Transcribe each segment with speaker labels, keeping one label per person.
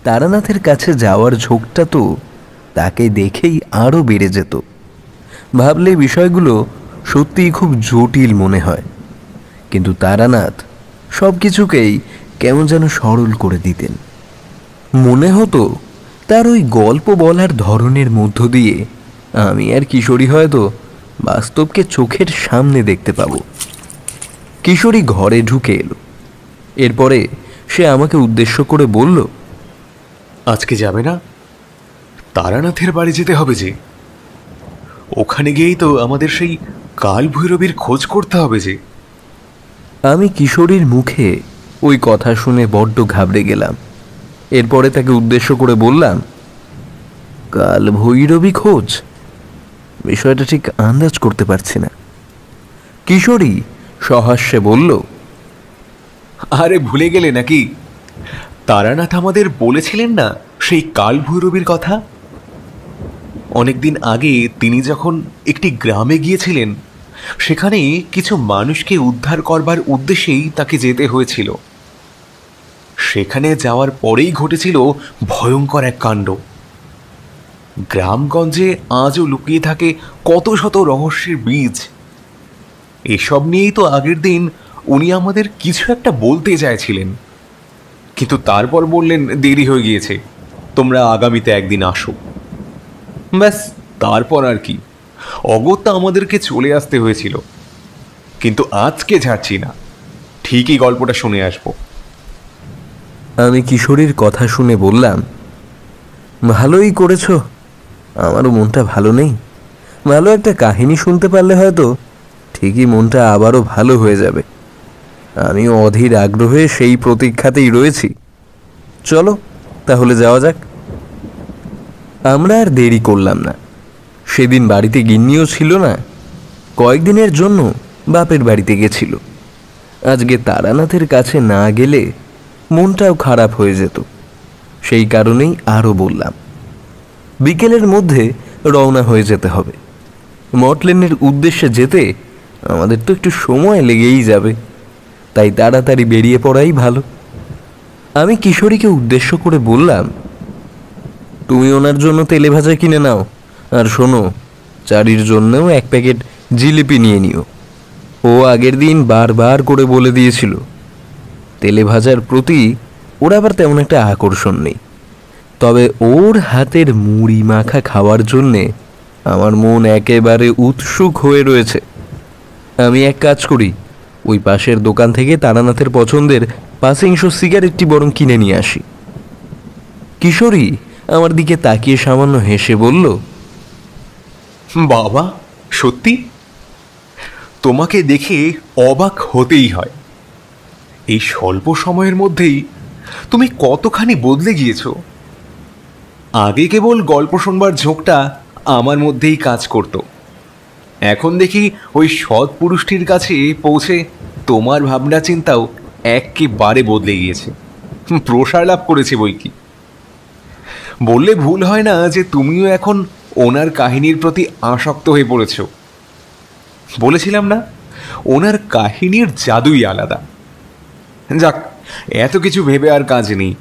Speaker 1: তারানাথের কাছে যাওয়ার ঝোঁকটা তো তাকে দেখেই আরও বেড়ে যেত। ভাবলে বিষয়গুলো সত্যিই খুব জটিল মনে হয়, কিন্তু তারানাথ সব কিছুকেই কেমন যেন সরল করে দিতেন। মনে হতো তার ওই গল্প বলার ধরনের মধ্য দিয়ে আমি আর কিশোরী হয়তো বাস্তবকে চোখের সামনে দেখতে পাব। কিশোরী ঘরে ঢুকে এলো। এরপরে সে আমাকে উদ্দেশ্য করে বলল,
Speaker 2: আজকে যাবে না? তারানাথের বাড়ি যেতে হবে যে। ওখানে গিয়েই তো আমাদের সেই কাল ভৈরবীর খোঁজ করতে হবে যে।
Speaker 1: আমি কিশোরীর মুখে ওই কথা শুনে বড্ড ঘাবড়ে গেলাম। এরপরে তাকে উদ্দেশ্য করে বললাম, কাল ভৈরবী খোঁজ? বিষয়টা ঠিক আন্দাজ করতে পারছি না। কিশোরী সহাস্যে বলল,
Speaker 2: আরে ভুলে গেলে নাকি? তারানাথ আমাদের বলেছিলেন না সেই কাল ভৈরবীর কথা। অনেকদিন আগে তিনি যখন একটি গ্রামে গিয়েছিলেন, সেখানে কিছু মানুষকে উদ্ধার করবার উদ্দেশ্যেই তাকে যেতে হয়েছিল। সেখানে যাওয়ার পরেই ঘটেছিল ভয়ঙ্কর এক কাণ্ড। গ্রামগঞ্জে আজও লুকিয়ে থাকে কত শত রহস্যের বীজ। এসব নিয়েই তো আগের দিন উনি আমাদের কিছু একটা বলতে চাইছিলেন, কিন্তু তারপর বললেন দেরি হয়ে গিয়েছে, তোমরা আগামীতে একদিন আসো। ব্যাস, তারপর আর কি, অগত্যা আমাদেরকে চলে আসতে হয়েছিল। কিন্তু আজকে ছাড়ছি না, ঠিকই গল্পটা শুনে আসবো।
Speaker 1: আমি কিশোরীর কথা শুনে বললাম, ভালোই করেছ। আমারও মনটা ভালো নেই। ভালো একটা কাহিনী শুনতে পারলে হয়তো ঠিকই মনটা আবারও ভালো হয়ে যাবে। আমিও অধীর আগ্রহে সেই প্রতীক্ষাতেই রয়েছি। চলো তাহলে যাওয়া যাক। আমরা আর দেরি করলাম না। সেদিন বাড়িতে গিন্নিও ছিল না, কয়েকদিনের জন্য বাপের বাড়িতে গেছিল। আজকে তারানাথের কাছে না গেলে মনটাও খারাপ হয়ে যেত। সেই কারণেই আরও বললাম, বিকেলের মধ্যে রওনা হয়ে যেতে হবে। মটলেনের উদ্দেশ্যে যেতে আমাদের তো একটু সময় লেগেই যাবে, তাই তাড়াতাড়ি বেরিয়ে পড়াই ভালো। আমি কিশোরীকে উদ্দেশ্য করে বললাম, তুমি ওনার জন্য তেলে ভাজা কিনে নাও, আর শোনো, চারির জন্যও এক প্যাকেট জিলিপি নিয়ে নিও। ও আগের দিন বারবার করে বলে দিয়েছিল তেলে ভাজার প্রতি ওর আবার তেমন একটা আকর্ষণ নেই, তবে ওর হাতের মুড়ি মাখা খাওয়ার জন্যে আমার মন একেবারে উৎসুক হয়ে রয়েছে। আমি এক কাজ করি, ওই পাশের দোকান থেকে তারানাথের পছন্দের 500 সিগারেটটি বরং কিনে নিয়ে আসি। কিশোরী আমার দিকে তাকিয়ে সামান্য হেসে বলল,
Speaker 2: বাবা, সত্যি? তোমাকে দেখে অবাক হতেই হয়। এই স্বল্প সময়ের মধ্যেই তুমি কতখানি বদলে গিয়েছ। আগে কেবল গল্প শুনবার ঝোঁকটা আমার মধ্যেই কাজ করত, এখন দেখি ওই সৎ পুরুষটির কাছে পৌঁছে তোমার ভাবনা চিন্তাও একেবারে বদলে গিয়েছে, প্রসার লাভ করেছে বই কি। বললে ভুল হয় না যে তুমিও এখন ওনার কাহিনীর প্রতি আসক্ত হয়ে পড়েছ। বলেছিলাম না, ওনার কাহিনীর জাদুই আলাদা। যাক, এত কিছু ভেবে আর কাজ নেই।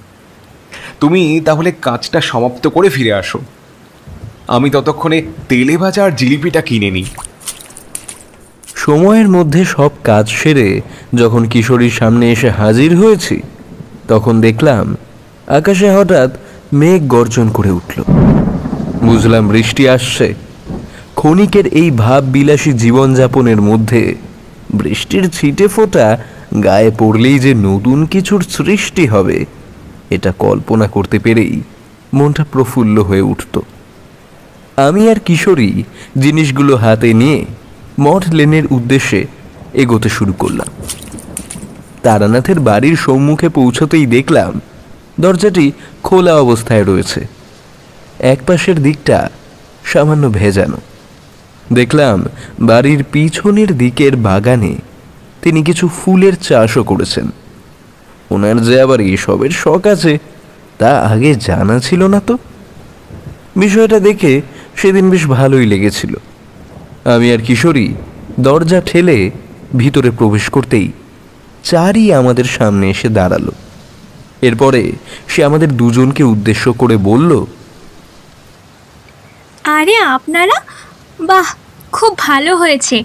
Speaker 2: তুমি তাহলে কাজটা সমাপ্ত করে ফিরে আসো, আমি ততক্ষণে তেলে ভাজা আর জিলিপিটা কিনে নিই।
Speaker 1: সময়ের মধ্যে সব কাজ সেরে যখন কিশোরীর সামনে এসে হাজির হয়েছি, তখন দেখলাম আকাশে হঠাৎ মেঘ গর্জন করে উঠল। বুঝলাম বৃষ্টি আসছে। ক্ষণিকের এই ভাব বিলাসী জীবনযাপনের মধ্যে বৃষ্টির ছিটে ফোঁটা গায়ে পড়লেই যে নতুন কিছুর সৃষ্টি হবে, এটা কল্পনা করতে পেরেই মনটা প্রফুল্ল হয়ে উঠত। আমি আর কিশোরী জিনিসগুলো হাতে নিয়ে মঠ লেনের উদ্দেশ্যে এগোতে শুরু করলাম। তারানাথের বাড়ির সম্মুখে পৌঁছতেই দেখলাম দরজাটি খোলা অবস্থায় রয়েছে। এক পাশের দিকটা সামান্য ভেজানো। দেখলাম বাড়ির পিছনের দিকের বাগানে তিনি কিছু ফুলের চাষও করেছেন। ওনার যে আবার এসবের শখ আছে তা আগে জানা ছিল না তো। বিষয়টা দেখে সেদিন বেশ ভালোই লেগেছিল। আমি আর কিশোরী দরজা ঠেলে ভিতরে প্রবেশ করতেই চারি আমাদের সামনে এসে দাঁড়ালো। এরপরে সে আমাদের দুজনকে উদ্দেশ্য করে বলল,
Speaker 3: আরে আপনারা, বাহ, খুব ভালো হয়েছে।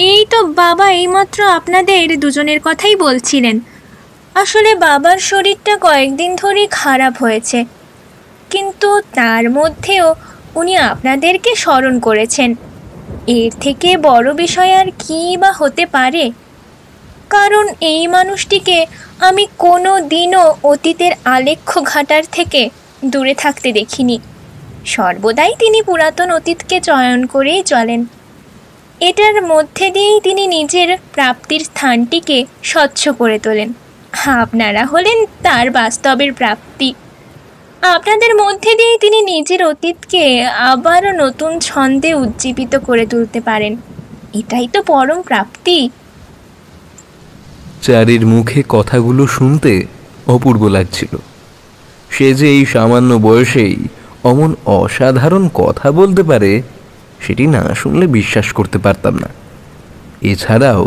Speaker 3: এই তো বাবা এইমাত্র আপনাদের দুজনের কথাই বলছিলেন। আসলে বাবার শরীরটা কয়েকদিন ধরেই খারাপ হয়েছে, কিন্তু তার মধ্যেও উনি আপনাদেরকে স্মরণ করেছেন। এর থেকে বড় বিষয় আর কী বা হতে পারে? কারণ এই মানুষটিকে আমি কোনো দিনও অতীতের আলেখ্য ঘাটার থেকে দূরে থাকতে দেখিনি। সর্বদাই তিনি পুরাতন অতীতকে চয়ন করেই চলেন। এটার মধ্যে দিয়েই তিনি নিজের প্রাপ্তির স্থানটিকে স্বচ্ছ করে তোলেন। আপনারা হলেন তার বাস্তবের প্রাপ্তি। আপনাদের মধ্যে দিয়েই তিনি নিজের অতীতকে আবারও নতুন ছন্দে উজ্জীবিত করে তুলতে পারেন। এটাই তো পরম প্রাপ্তি।
Speaker 1: চারির মুখে কথাগুলো শুনতে অপূর্ব লাগছিল। সে যে এই সামান্য বয়সেই অমন অসাধারণ কথা বলতে পারে, সেটি না শুনলে বিশ্বাস করতে পারতাম না। এছাড়াও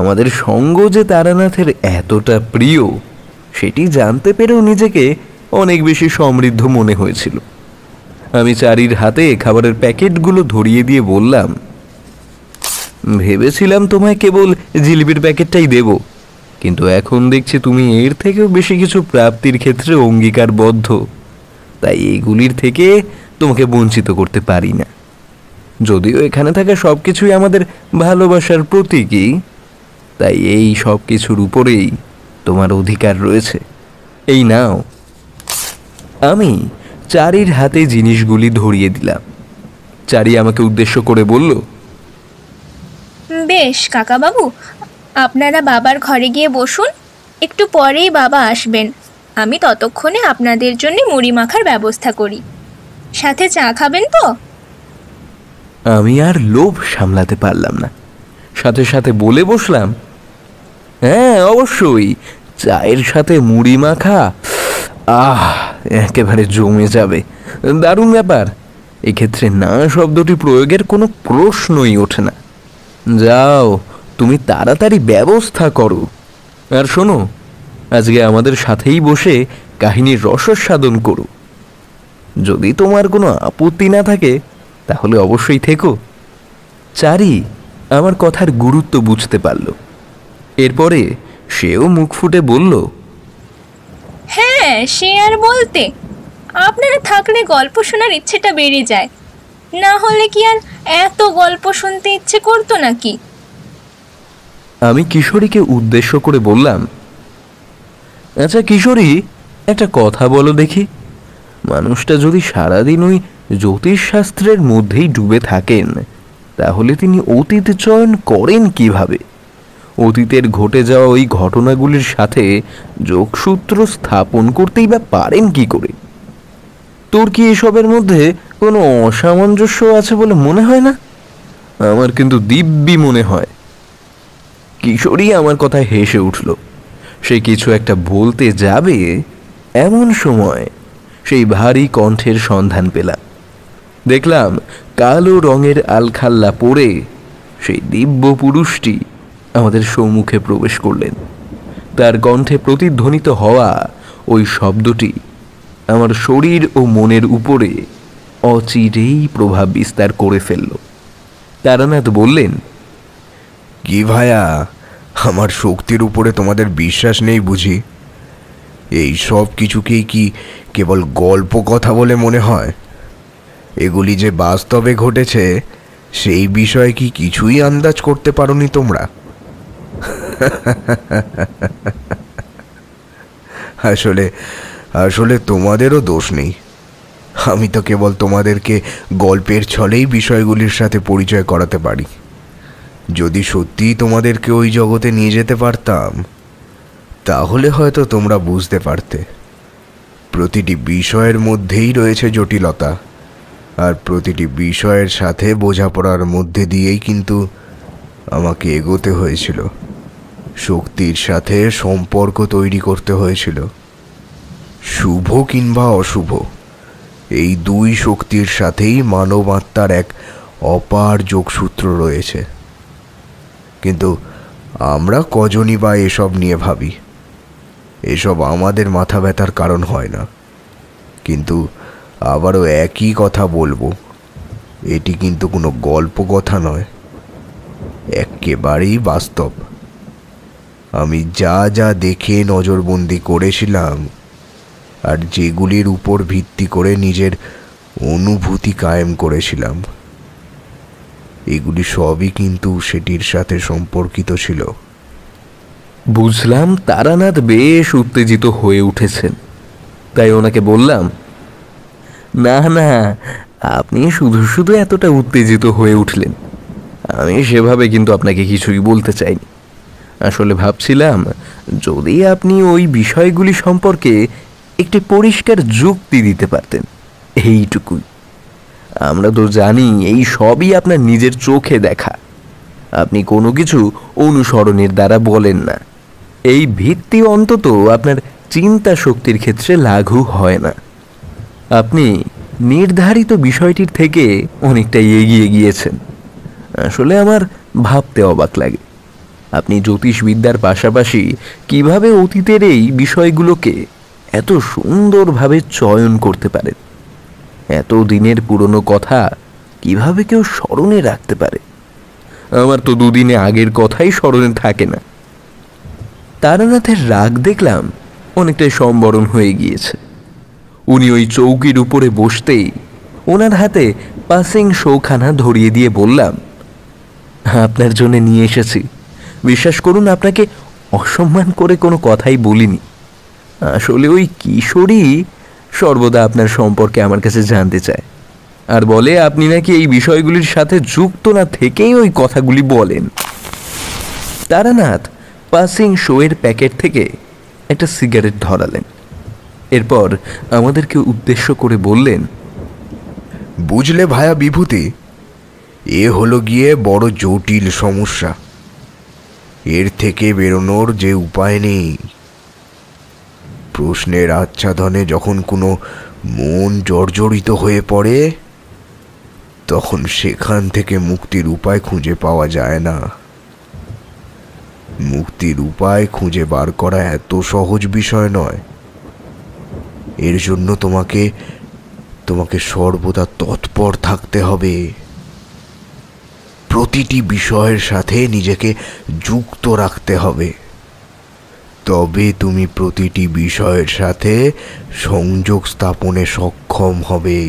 Speaker 1: আমাদের সঙ্গ যে তারানাথের এতটা প্রিয়, সেটি জানতে পেরেও নিজেকে অনেক বেশি সমৃদ্ধ মনে হয়েছিল। আমি চারির হাতে খাবারের প্যাকেটগুলো ধরিয়ে দিয়ে বললাম, ভেবেছিলাম তোমায় কেবল জিলিপির প্যাকেটটাই দেব, কিন্তু এখন দেখছি তুমি এর থেকেও বেশি কিছু প্রাপ্তির ক্ষেত্রে অঙ্গীকারবদ্ধ। তাই এইগুলির থেকে তোমাকে বঞ্চিত করতে পারি না। যদিও এখানে থাকা সব কিছুই আমাদের ভালোবাসার প্রতীকই, তাই এই সব কিছুর উপরেই তোমার অধিকার রয়েছে। এই নাও। আমি চারির হাতে জিনিসগুলি ধরিয়ে দিলাম। চারি আমাকে উদ্দেশ্য করে বলল,
Speaker 3: বেশ কাকাবাবু, আপনারা বাবার ঘরে গিয়ে বসুন। একটু পরেই বাবা আসবেন। আমি ততক্ষণে আপনাদের জন্য মুড়ি মাখার ব্যবস্থা করি। সাথে চা খাবেন তো?
Speaker 1: আমি আর লোভ সামলাতে পারলাম না, সাথে সাথে বলে বসলাম, হ্যাঁ অবশ্যই, চায়ের সাথে মুড়ি মাখা, একেবারে জমে যাবে। দারুণ ব্যাপার। এক্ষেত্রে না শব্দটি প্রয়োগের কোনো প্রশ্নই ওঠে না। যাও, তুমি তাড়াতাড়ি ব্যবস্থা করো। আর শোনো, আজকে আমাদের সাথেই বসে কাহিনীর রসস্বাদন করো। যদি তোমার কোনো আপত্তি না থাকে তাহলে অবশ্যই থেকো। চারি আমার কথার গুরুত্ব বুঝতে পারল। এরপরে সেও মুখ ফুটে বলল,
Speaker 3: হ্যাঁ, সে আর বলতে। আপনারা থাকলে গল্প শোনার ইচ্ছেটা বেড়ে যায়। না হলে কি আর এত গল্প শুনতে ইচ্ছে করতো নাকি?
Speaker 1: আমি কিশোরীকে উদ্দেশ্য করে বললাম, আচ্ছা কিশোরী, একটা কথা বলো দেখি। মানুষটা যদি সারাদিন ওই জ্যোতিষশাস্ত্রের মধ্যেই ডুবে থাকেন, তাহলে তিনি অতীত চয়ন করেন কিভাবে? অতীতের ঘটে যাওয়া ওই ঘটনাগুলির সাথে যোগসূত্র স্থাপন করতেই বা পারেন কি করে? তোর কি এসবের মধ্যে কোনো অসামঞ্জস্য আছে বলে মনে হয় না? আমার কিন্তু দিব্যি মনে হয়। কিশোরী আমার কথায় হেসে উঠল। সে কিছু একটা বলতে যাবে, এমন সময় সেই ভারী কণ্ঠের সন্ধান পেলাম। দেখলাম কালো রঙের আলখাল্লা পরে সেই দিব্য পুরুষটি আমাদের সম্মুখে প্রবেশ করলেন। তার কণ্ঠে প্রতিধ্বনিত হওয়া ওই শব্দটি আমার শরীর ও মনের উপরে অচিরেই প্রভাব বিস্তার করে ফেলল। তারানাথ বললেন,
Speaker 4: কি ভায়া, আমার শক্তির উপরে তোমাদের বিশ্বাস নেই বুঝি? এই সব কিছুকেই কি কেবল গল্প কথা বলে মনে হয়? এগুলি যে বাস্তবে ঘটেছে সেই বিষয়ে কি কিছুই আন্দাজ করতে পারোনি তোমরা? আসলে আসলে তোমাদেরও দোষ নেই। আমি তো কেবল তোমাদেরকে গল্পের ছলেই বিষয়গুলির সাথে পরিচয় করাতে পারি। যদি সত্যিই তোমাদেরকে ওই জগতে নিয়ে যেতে পারতাম, তাহলে হয়তো তোমরা বুঝতে পারতে প্রতিটি বিষয়ের মধ্যেই রয়েছে জটিলতা, আর প্রতিটি বিষয়ের সাথে বোঝাপড়ার মধ্যে দিয়েই কিন্তু আমাকে এগোতে হয়েছিল। শক্তির সাথে সম্পর্ক তৈরি করতে হয়েছিল। শুভ কিংবা অশুভ, এই দুই শক্তির সাথেই মানব আত্মার এক অপার যোগসূত্র রয়েছে। কিন্তু আমরা কজনই বা এসব নিয়ে ভাবি? এসব আমাদের মাথা ব্যথার কারণ হয় না। কিন্তু আবারও একই কথা বলবো, এটি কিন্তু কোনো গল্প কথা নয়, একেবারেই বাস্তব। আমি যা যা দেখে নজরবন্দি করেছিলাম আর যেগুলির উপর ভিত্তি করে নিজের অনুভূতি কায়েম করেছিলাম, এগুলি সবই কিন্তু সেটির সাথে সম্পর্কিত ছিল।
Speaker 1: বুঝলাম তারানাথ বেশ উত্তেজিত হয়ে উঠেছেন, তাই ওনাকে বললাম, না না, আপনি শুধু শুধু এতটা উত্তেজিত হয়ে উঠলেন। আমি সেভাবে কিন্তু আপনাকে কিছুই বলতে চাইনি। আসলে ভাবছিলাম যদি আপনি ওই বিষয়গুলি সম্পর্কে একটি পরিষ্কার যুক্তি দিতে পারতেন, এইটুকুই। আমরা তো জানি এই সবই আপনার নিজের চোখে দেখা, আপনি কোনো কিছু অনুসরণের দ্বারা বলেন না। এই ভিত্তি অন্তত আপনার চিন্তা শক্তির ক্ষেত্রে লাঘু হয় না। আপনি নির্ধারিত বিষয়টির থেকে অনেকটাই এগিয়ে গিয়েছেন। আসলে আমার ভাবতে অবাক লাগে, আপনি জ্যোতিষবিদ্যার পাশাপাশি কিভাবে অতীতের এই বিষয়গুলোকে এত সুন্দরভাবে চয়ন করতে পারেন। এত দিনের পুরনো কথা কিভাবে কেউ স্মরণে রাখতে পারে? আমার তো দুদিনে আগের কথাই স্মরণে থাকে না। তারানাথের রাগ দেখলাম অনেকটাই সম্বরণ হয়ে গিয়েছে। উনি ওই চৌকির উপরে বসতেই ওনার হাতে পাসিং শোখানা ধরিয়ে দিয়ে বললাম, আপনার জন্য নিয়ে এসেছি। বিশ্বাস করুন, আপনাকে অসম্মান করে কোনো কথাই বলিনি। আসলে ওই কিশোরী সর্বদা আপনার সম্পর্কে আমার কাছে জানতে চায়, আর বলে আপনি নাকি এই বিষয়গুলির সাথে যুক্ত না থেকেই ওই কথাগুলি বলেন। তারানাথ পাসিং শোয়ের প্যাকেট থেকে একটা সিগারেট ধরালেন, এরপর আমাদেরকে উদ্দেশ্য করে বললেন,
Speaker 4: বুঝলে ভায়া বিভূতি, এ হলো গিয়ে বড় জটিল সমস্যা। এর থেকে বেরোনোর যে উপায় নেই। প্রশ্নের আচ্ছাদনে যখন কোনো মন জর্জরিত হয়ে পড়ে, তখন সেখান থেকে মুক্তির উপায় খুঁজে পাওয়া যায় না। মুক্তির উপায় খুঁজে বার করা এত সহজ বিষয় নয়। এর জন্য তোমাকে সর্বদা তৎপর থাকতে হবে। প্রতিটি বিষয়ের সাথে নিজেকে যুক্ত রাখতে হবে, তবে তুমি প্রতিটি বিষয়ের সাথে সংযোগ স্থাপনে সক্ষম হবে।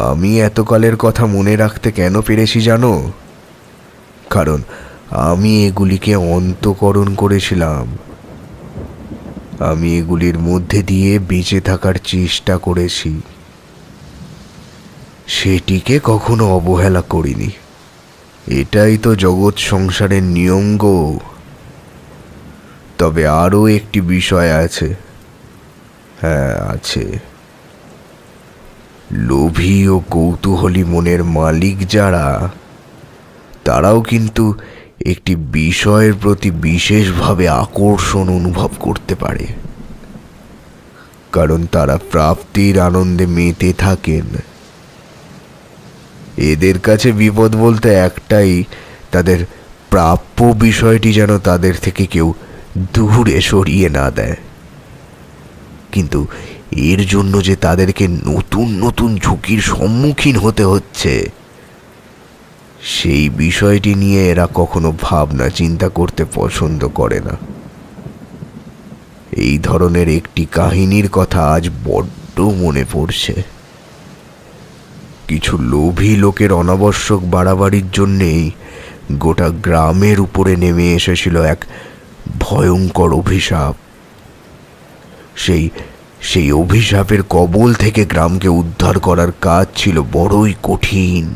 Speaker 4: আমি এতকালের কথা মনে রাখতে কেন পেরেছি জানো? কারণ আমি এগুলিকে অন্তঃকরণ করেছিলাম। আমি এগুলির মধ্যে দিয়ে বেঁচে থাকার চেষ্টা করেছি, সেটিকে কখনো অবহেলা করিনি। এটাই তো জগৎ সংসারের নিয়ম গো। তবে আরও একটি বিষয় আছে। হ্যাঁ, আছে। লোভী ও কৌতূহলী মনের মালিক যারা, তারাও কিন্তু একটি বিষয়ের প্রতি বিশেষভাবে আকর্ষণ অনুভব করতে পারে, কারণ তারা প্রাপ্তির আনন্দে মেতে থাকেন। এদের কাছে বিপদ বলতে একটাই, তাদের প্রাপ্য বিষয়টি যেন তাদের থেকে কেউ দূরে সরিয়ে না দেয়। কিন্তু এর জন্য যে তাদেরকে নতুন নতুন ঝুঁকির সম্মুখীন হতে হচ্ছে, সেই বিষয়টি নিয়ে এরা কখনো ভাবনা চিন্তা করতে পছন্দ করে না। এই ধরনের একটি কাহিনীর কথা আজ বড্ড মনে পড়ছে। কিছু লোভী লোকের অনাবশ্যক বাড়াবাড়ির জন্যেই গোটা গ্রামের উপরে নেমে এসেছিল এক ভয়ঙ্কর অভিশাপ। সেই অভিশাপের কবল থেকে গ্রামকে উদ্ধার করার কাজ ছিল বড়ই কঠিন।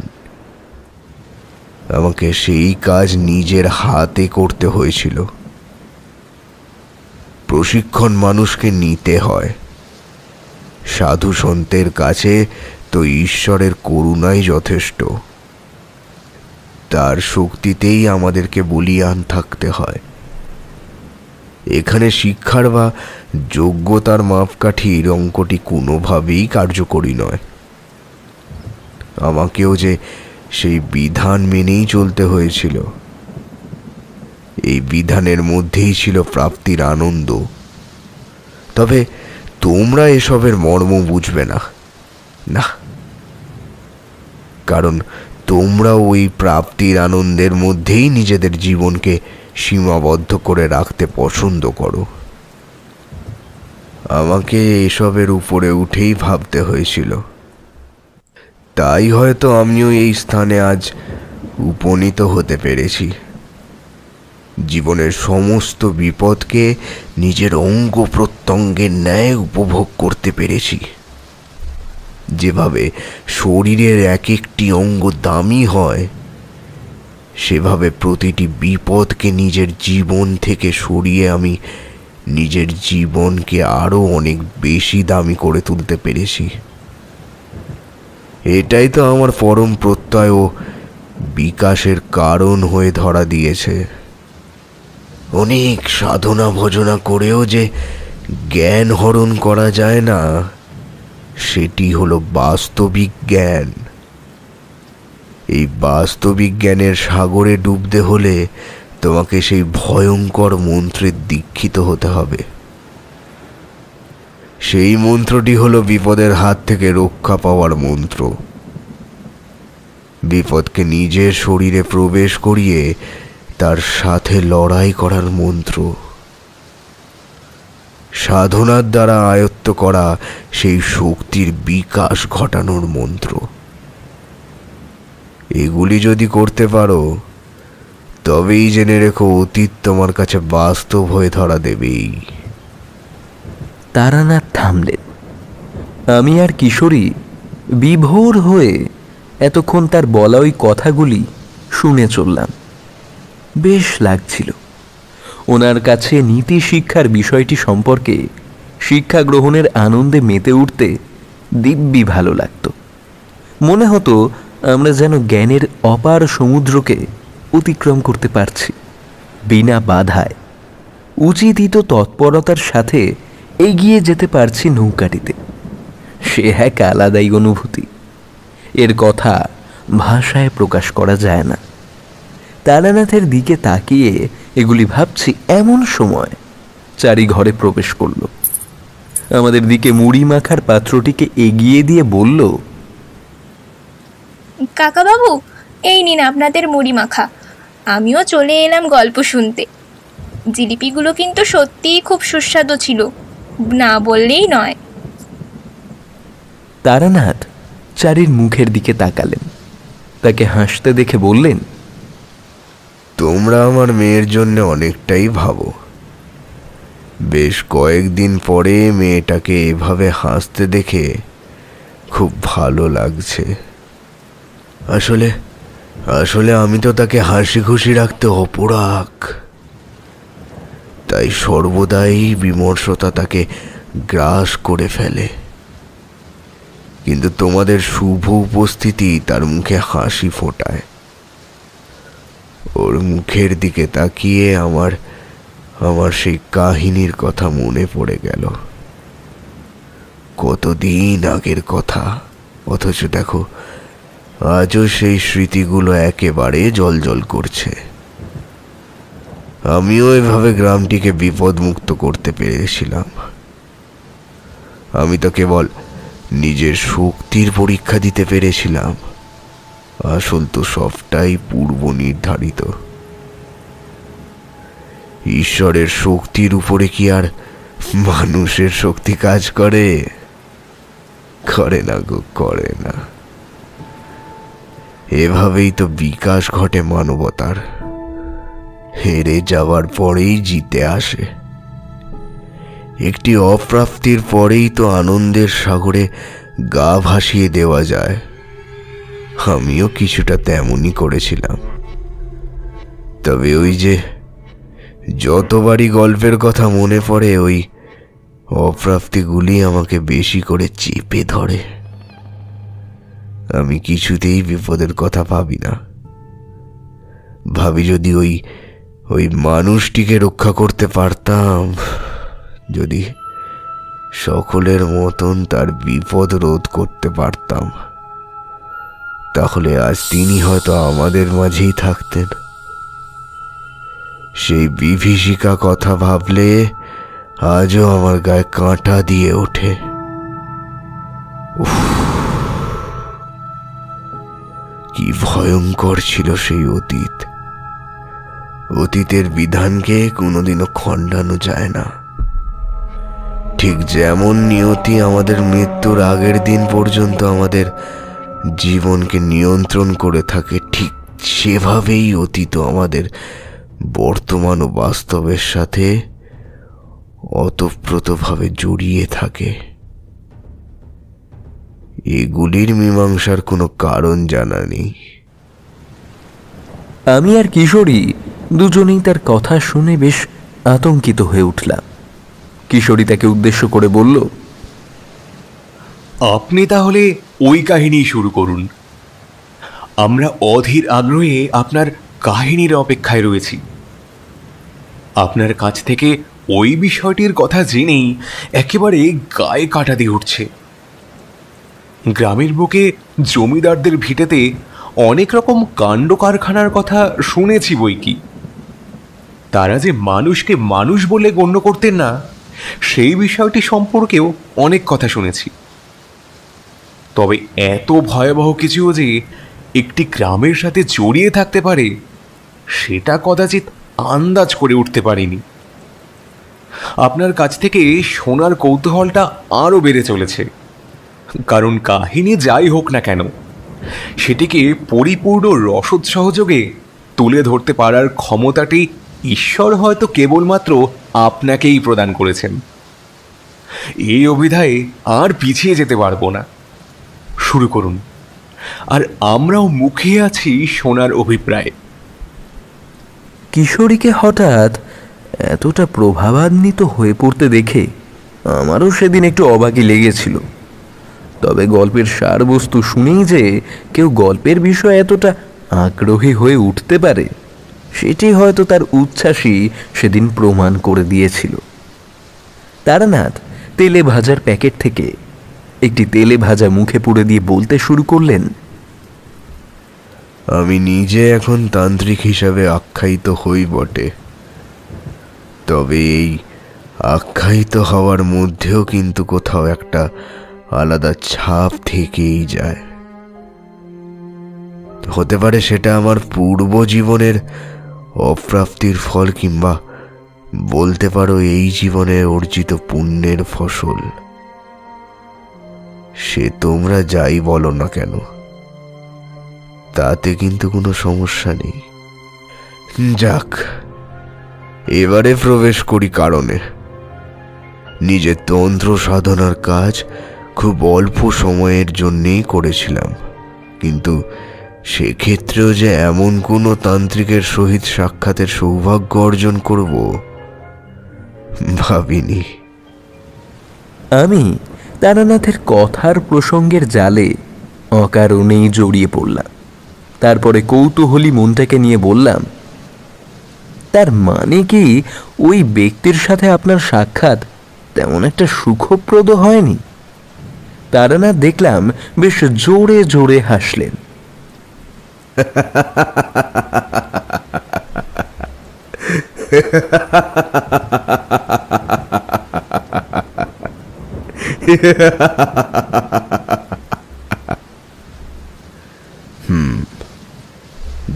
Speaker 4: আমাকে সেই কাজ নিজের হাতে করতে হয়েছিল। প্রশিক্ষণ মানুষকে নিতে হয়। সাধু সন্তের কাছে তো ঈশ্বরের করুণাই যথেষ্ট। তার শক্তিতেই আমাদেরকে বলীয়ান থাকতে হয়। এখানে শিক্ষার বা যোগ্যতার মাপকাঠির অঙ্কটি কোনোভাবেই কার্যকরী নয়। আমাকেও যে সেই বিধান মেনেই চলতে হয়েছিল। এই বিধানের মধ্যেই ছিল প্রাপ্তির আনন্দ। তবে তোমরা এসবের মর্ম বুঝবে না, না, কারণ তোমরা ওই প্রাপ্তির আনন্দের মধ্যেই নিজেদের জীবনকে সীমাবদ্ধ করে রাখতে পছন্দ করো। আমাকে এসবের উপরে উঠেই ভাবতে হয়েছিল, তাই হয়তো আমিও এই স্থানে আজ উপনীত হতে পেরেছি। জীবনের সমস্ত বিপদকে নিজের অঙ্গ প্রত্যঙ্গের ন্যায় উপভোগ করতে পেরেছি। যেভাবে শরীরের এক একটি অঙ্গ দামি হয়, সেভাবে প্রতিটি বিপদকে নিজের জীবন থেকে সরিয়ে আমি নিজের জীবনকে আরো অনেক বেশি দামি করে তুলতে পেরেছি। এটাই তো আমার পরম প্রত্যয় ও বিকাশের কারণ হয়ে ধরা দিয়েছে। অনেক সাধনা ভজনা করেও যে জ্ঞান হরণ করা যায় না, সেটি হলো বাস্তবিক জ্ঞান। এই বাস্তবিক জ্ঞানের সাগরে ডুবতে হলে তোমাকে সেই ভয়ঙ্কর মন্ত্রে দীক্ষিত হতে হবে। সেই মন্ত্রটি হলো বিপদের হাত থেকে রক্ষা পাওয়ার মন্ত্র। বিপদকে নিজের শরীরে প্রবেশ করিয়ে তার সাথে লড়াই করার মন্ত্র। সাধনার দ্বারা আয়ত্ত করা সেই শক্তির বিকাশ ঘটানোর মন্ত্র। এগুলি যদি করতে পারো, তবেই জেনে রেখো অতীত তোমার কাছে বাস্তব হয়ে ধরা দেবেই।
Speaker 1: তারানাথ থামলেন। আমি আর কিশোরী বিভোর হয়ে এতক্ষণ তার বলা ওই কথাগুলি শুনে চললাম। বেশ লাগছিল। ওনার কাছে নীতি শিক্ষার বিষয়টি সম্পর্কে শিক্ষা গ্রহণের আনন্দে মেতে উঠতে দিব্যি ভালো লাগত। মনে হতো আমরা যেন জ্ঞানের অপার সমুদ্রকে অতিক্রম করতে পারছি বিনা বাধায়। উচিত তৎপরতার সাথে এগিয়ে যেতে পারছি নৌকাটিতে। সে এক আলাদাই অনুভূতি। এর কথা ভাষায় প্রকাশ করা যায় না। তারানাথের দিকে তাকিয়ে এগুলি ভাবছি এমন সময় চারি ঘরে প্রবেশ করল। আমাদের দিকে মুড়ি মাখার পাত্রটিকে এগিয়ে দিয়ে বলল,
Speaker 3: কাকাবাবু, এই নিন আপনাদের মুড়ি মাখা। আমিও চলে এলাম গল্প শুনতে। জিলিপিগুলো কিন্তু সত্যিই খুব সুস্বাদু ছিল, না বললেই নয়।
Speaker 1: তারানাথ চারির মুখের দিকে তাকালেন। তাকে হাসতে দেখে বললেন,
Speaker 4: তোমরা আমার মেয়ের জন্য অনেকটাই ভাবো। বেশ কয়েকদিন পরে মেয়েটাকে এভাবে হাসতে দেখে খুব ভালো লাগছে। আসলে আসলে আমি তো তাকে হাসি খুশি রাখতে অপরাগ। তাই সর্বদাই বিমর্ষতা তাকে গ্রাস করে ফেলে। কিন্তু তোমাদের শুভ উপস্থিতি তার মুখে হাসি ফোটায়। ওর মুখের দিকে তাকিয়ে আমার সেই কাহিনীর কথা মনে পড়ে গেল। কতদিন আগের কথা, অথচ দেখো আজও সেই স্মৃতিগুলো একেবারে জ্বলজ্বল করছে। আমিও এভাবে গ্রামটিকে বিপদমুক্ত করতে পেরেছিলাম। আমি তো কেবল নিজের শক্তির পরীক্ষা দিতে পেরেছিলাম। আসল তো সবটাই পূর্ব নির্ধারিত। ঈশ্বরের শক্তির উপরে কি আর মানুষের শক্তি কাজ করে? করে না গো, করে না। এভাবেই তো বিকাশ ঘটে মানবতার। হেরে যাওয়ার পরেই জিতে আসে। একটি অপ্রাপ্তির পরেই তো আনন্দের সাগরে গা ভাসিয়ে দেওয়া যায়। আমিও কিছুটা তেমনই করেছিলাম। তবে ওই যে যতবারই গল্পের কথা মনে পড়ে, ওই অপ্রাপ্তিগুলি আমাকে বেশি করে চেপে ধরে। আমি কিছুতেই বিপদের কথা ভাবি না। ভাবি যদি ওই মানুষটিকে রক্ষা করতে পারতাম, যদি সকলের মতন তার বিপদ রোধ করতে পারতাম, তাহলে আজ তিনি হয়তো আমাদের মাঝেই থাকতেন। সেই বিভীষিকা কথা ভাবলে আজও আমার গায়ে কাঁটা দিয়ে ওঠে। কি ভয়ঙ্কর ছিল সেই অতীত। অতীতের বিধানকে কোনোদিনও খণ্ডানো যায় না। ঠিক যেমন নিয়তি আমাদের মৃত্যুর আগের দিন পর্যন্ত আমাদের জীবনকে নিয়ন্ত্রণ করে থাকে, ঠিক সেভাবেই অতীত আমাদের বর্তমান ও বাস্তবের সাথে ওতপ্রোতভাবে জড়িয়ে থাকে। এগুলির মীমাংসার কোনো কারণ জানা নেই।
Speaker 1: আমি আর কিশোরী দুজনেই তার কথা শুনে বেশ আতঙ্কিত হয়ে উঠলাম। কিশোরী তাকে উদ্দেশ্য করে বলল,
Speaker 2: আপনি তাহলে ওই কাহিনী শুরু করুন। আমরা অধীর আগ্রহে আপনার কাহিনীর অপেক্ষায় রয়েছি। আপনার কাছ থেকে ওই বিষয়টির কথা জেনেই একেবারে গায়ে কাঁটা দিয়ে উঠছে। গ্রামের বুকে জমিদারদের ভিটেতে অনেক রকম কাণ্ড কারখানার কথা শুনেছি বই কি। তারা যে মানুষকে মানুষ বলে গণ্য করতেন না, সেই বিষয়টি সম্পর্কেও অনেক কথা শুনেছি। তবে এত ভয়াবহ কিছুও যে একটি গ্রামের সাথে জড়িয়ে থাকতে পারে, সেটা কদাচিৎ আন্দাজ করে উঠতে পারিনি। আপনার কাছ থেকে শোনার কৌতূহলটা আরও বেড়ে চলেছে, কারণ কাহিনী যাই হোক না কেন, সেটিকে পরিপূর্ণ রসদ সহযোগে তুলে ধরতে পারার ক্ষমতাটি ঈশ্বর হয়তো কেবলমাত্র আপনাকেই প্রদান করেছেন। এই অভিধায়ে আর পিছিয়ে যেতে পারবো না। শুরু করুন, আর আমরাও মুখিয়ে আছি শোনার অভিপ্রায়।
Speaker 1: কিশোরীকে হঠাৎ এতটা প্রভাবান্বিত হয়ে পড়তে দেখে আমারও সেদিন একটু অবাকই লেগেছিল। তবে গল্পের সারবস্তু শুনেই যে কেউ গল্পের বিষয়ে এতটা আগ্রহী হয়ে উঠতে পারে, সেটি হয়তো তার উচ্ছ্বাসই সেদিন প্রমাণ করে দিয়েছিল। তারানাথ তেলে ভাজার প্যাকেট থেকে একটি তেলে ভাজা মুখে পুড়ে দিয়ে বলতে শুরু করলেন,
Speaker 4: আমি নিজে এখন তান্ত্রিক হিসাবে আখ্যায়িত হই বটে, তবে এই আখ্যায়িত হওয়ার মধ্যেও কিন্তু কোথাও একটা আলাদা ছাপ থেকেই যায়। হতে পারে সেটা আমার পূর্ব জীবনের অপ্রাপ্তির ফল, কিংবা বলতে পারো এই জীবনে অর্জিত পুণ্যের ফসল। সে তোমরা যাই বলো না কেন, তাতে কিন্তু কোনো সমস্যা নেই। যাক, এবারে প্রবেশ করি কারণে। নিজের তন্ত্র সাধনার কাজ খুব অল্প সময়ের জন্যেই করেছিলাম, কিন্তু সেক্ষেত্রেও যে এমন কোনো তান্ত্রিকের সহিত সাক্ষাতের সৌভাগ্য অর্জন করব ভাবিনি।
Speaker 1: আমি তারানাথের কথার প্রসঙ্গের জালে অকারণেই জড়িয়ে পড়লাম। তারপরে কৌতূহলী মনটাকে নিয়ে বললাম, তার মানে কি ওই ব্যক্তির সাথে আপনার সাক্ষাৎ তেমন একটা সুখপ্রদ হয়নি? তারানাথ দেখলাম বেশ জোরে জোরে হাসলেন।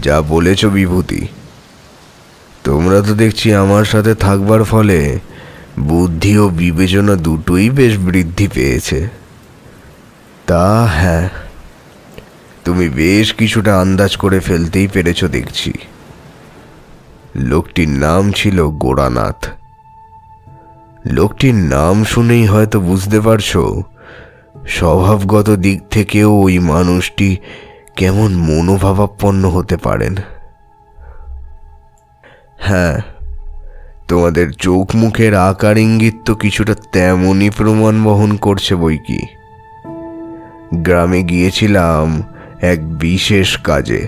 Speaker 4: যা বলেছ বিভূতি, তোমরা তো দেখছি আমার সাথে থাকবার ফলে বুদ্ধি ও বিবেচনা দুটোই বেশ বৃদ্ধি পেয়েছে। তা হ্যাঁ, তুমি বেশ কিছুটা আন্দাজ করে ফেলতেই পেরেছ দেখছি। লোকটির নাম ছিল গোরানাথ। লোকটির নাম শুনেই হয়তো বুঝতে পারছো স্বভাবগত দিক থেকেও ওই মানুষটি কেমন মনোভাবাপন্ন হতে পারেন। হ্যাঁ, তোমাদের চোখ মুখের আকার ইঙ্গিত তো কিছুটা তেমনই প্রমাণ বহন করছে বই কি। গ্রামে গিয়েছিলাম এক বিশেষ কাজে।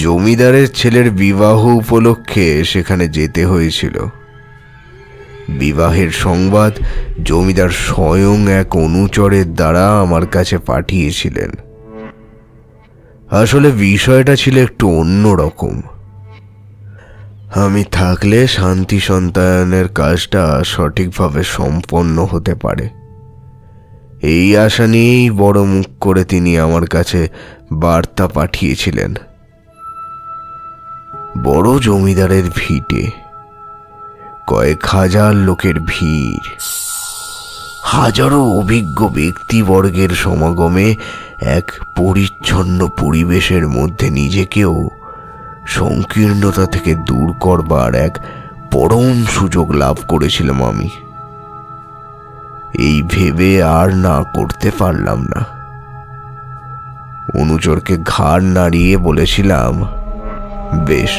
Speaker 4: জমিদারের ছেলের বিবাহ উপলক্ষে সেখানে যেতে হয়েছিল। বিবাহের সংবাদ জমিদার স্বয়ং এক অনুচরের দ্বারা আমার কাছে পাঠিয়েছিলেন। আসলে বিষয়টা ছিল একটু অন্যরকম। আমি থাকলে শান্তি সন্তায়নের কাজটা সঠিকভাবে সম্পন্ন হতে পারে, এই আশা নিয়েই বড় মুখ করে তিনি আমার কাছে বার্তা পাঠিয়েছিলেন। বড় জমিদারের ভিটে কয়েক হাজার লোকের ভিড়, হাজারো অভিজ্ঞ ব্যক্তিবর্গের সমাগমে এক পরিচ্ছন্ন পরিবেশের মধ্যে নিজেকেও সংকীর্ণতা থেকে দূর করবার এক পরম সুযোগ লাভ করেছিলাম আমি। এই ভেবে আর না করতে পারলাম না। অনুচরকে ঘাড় নাড়িয়ে বলেছিলাম, বেশ,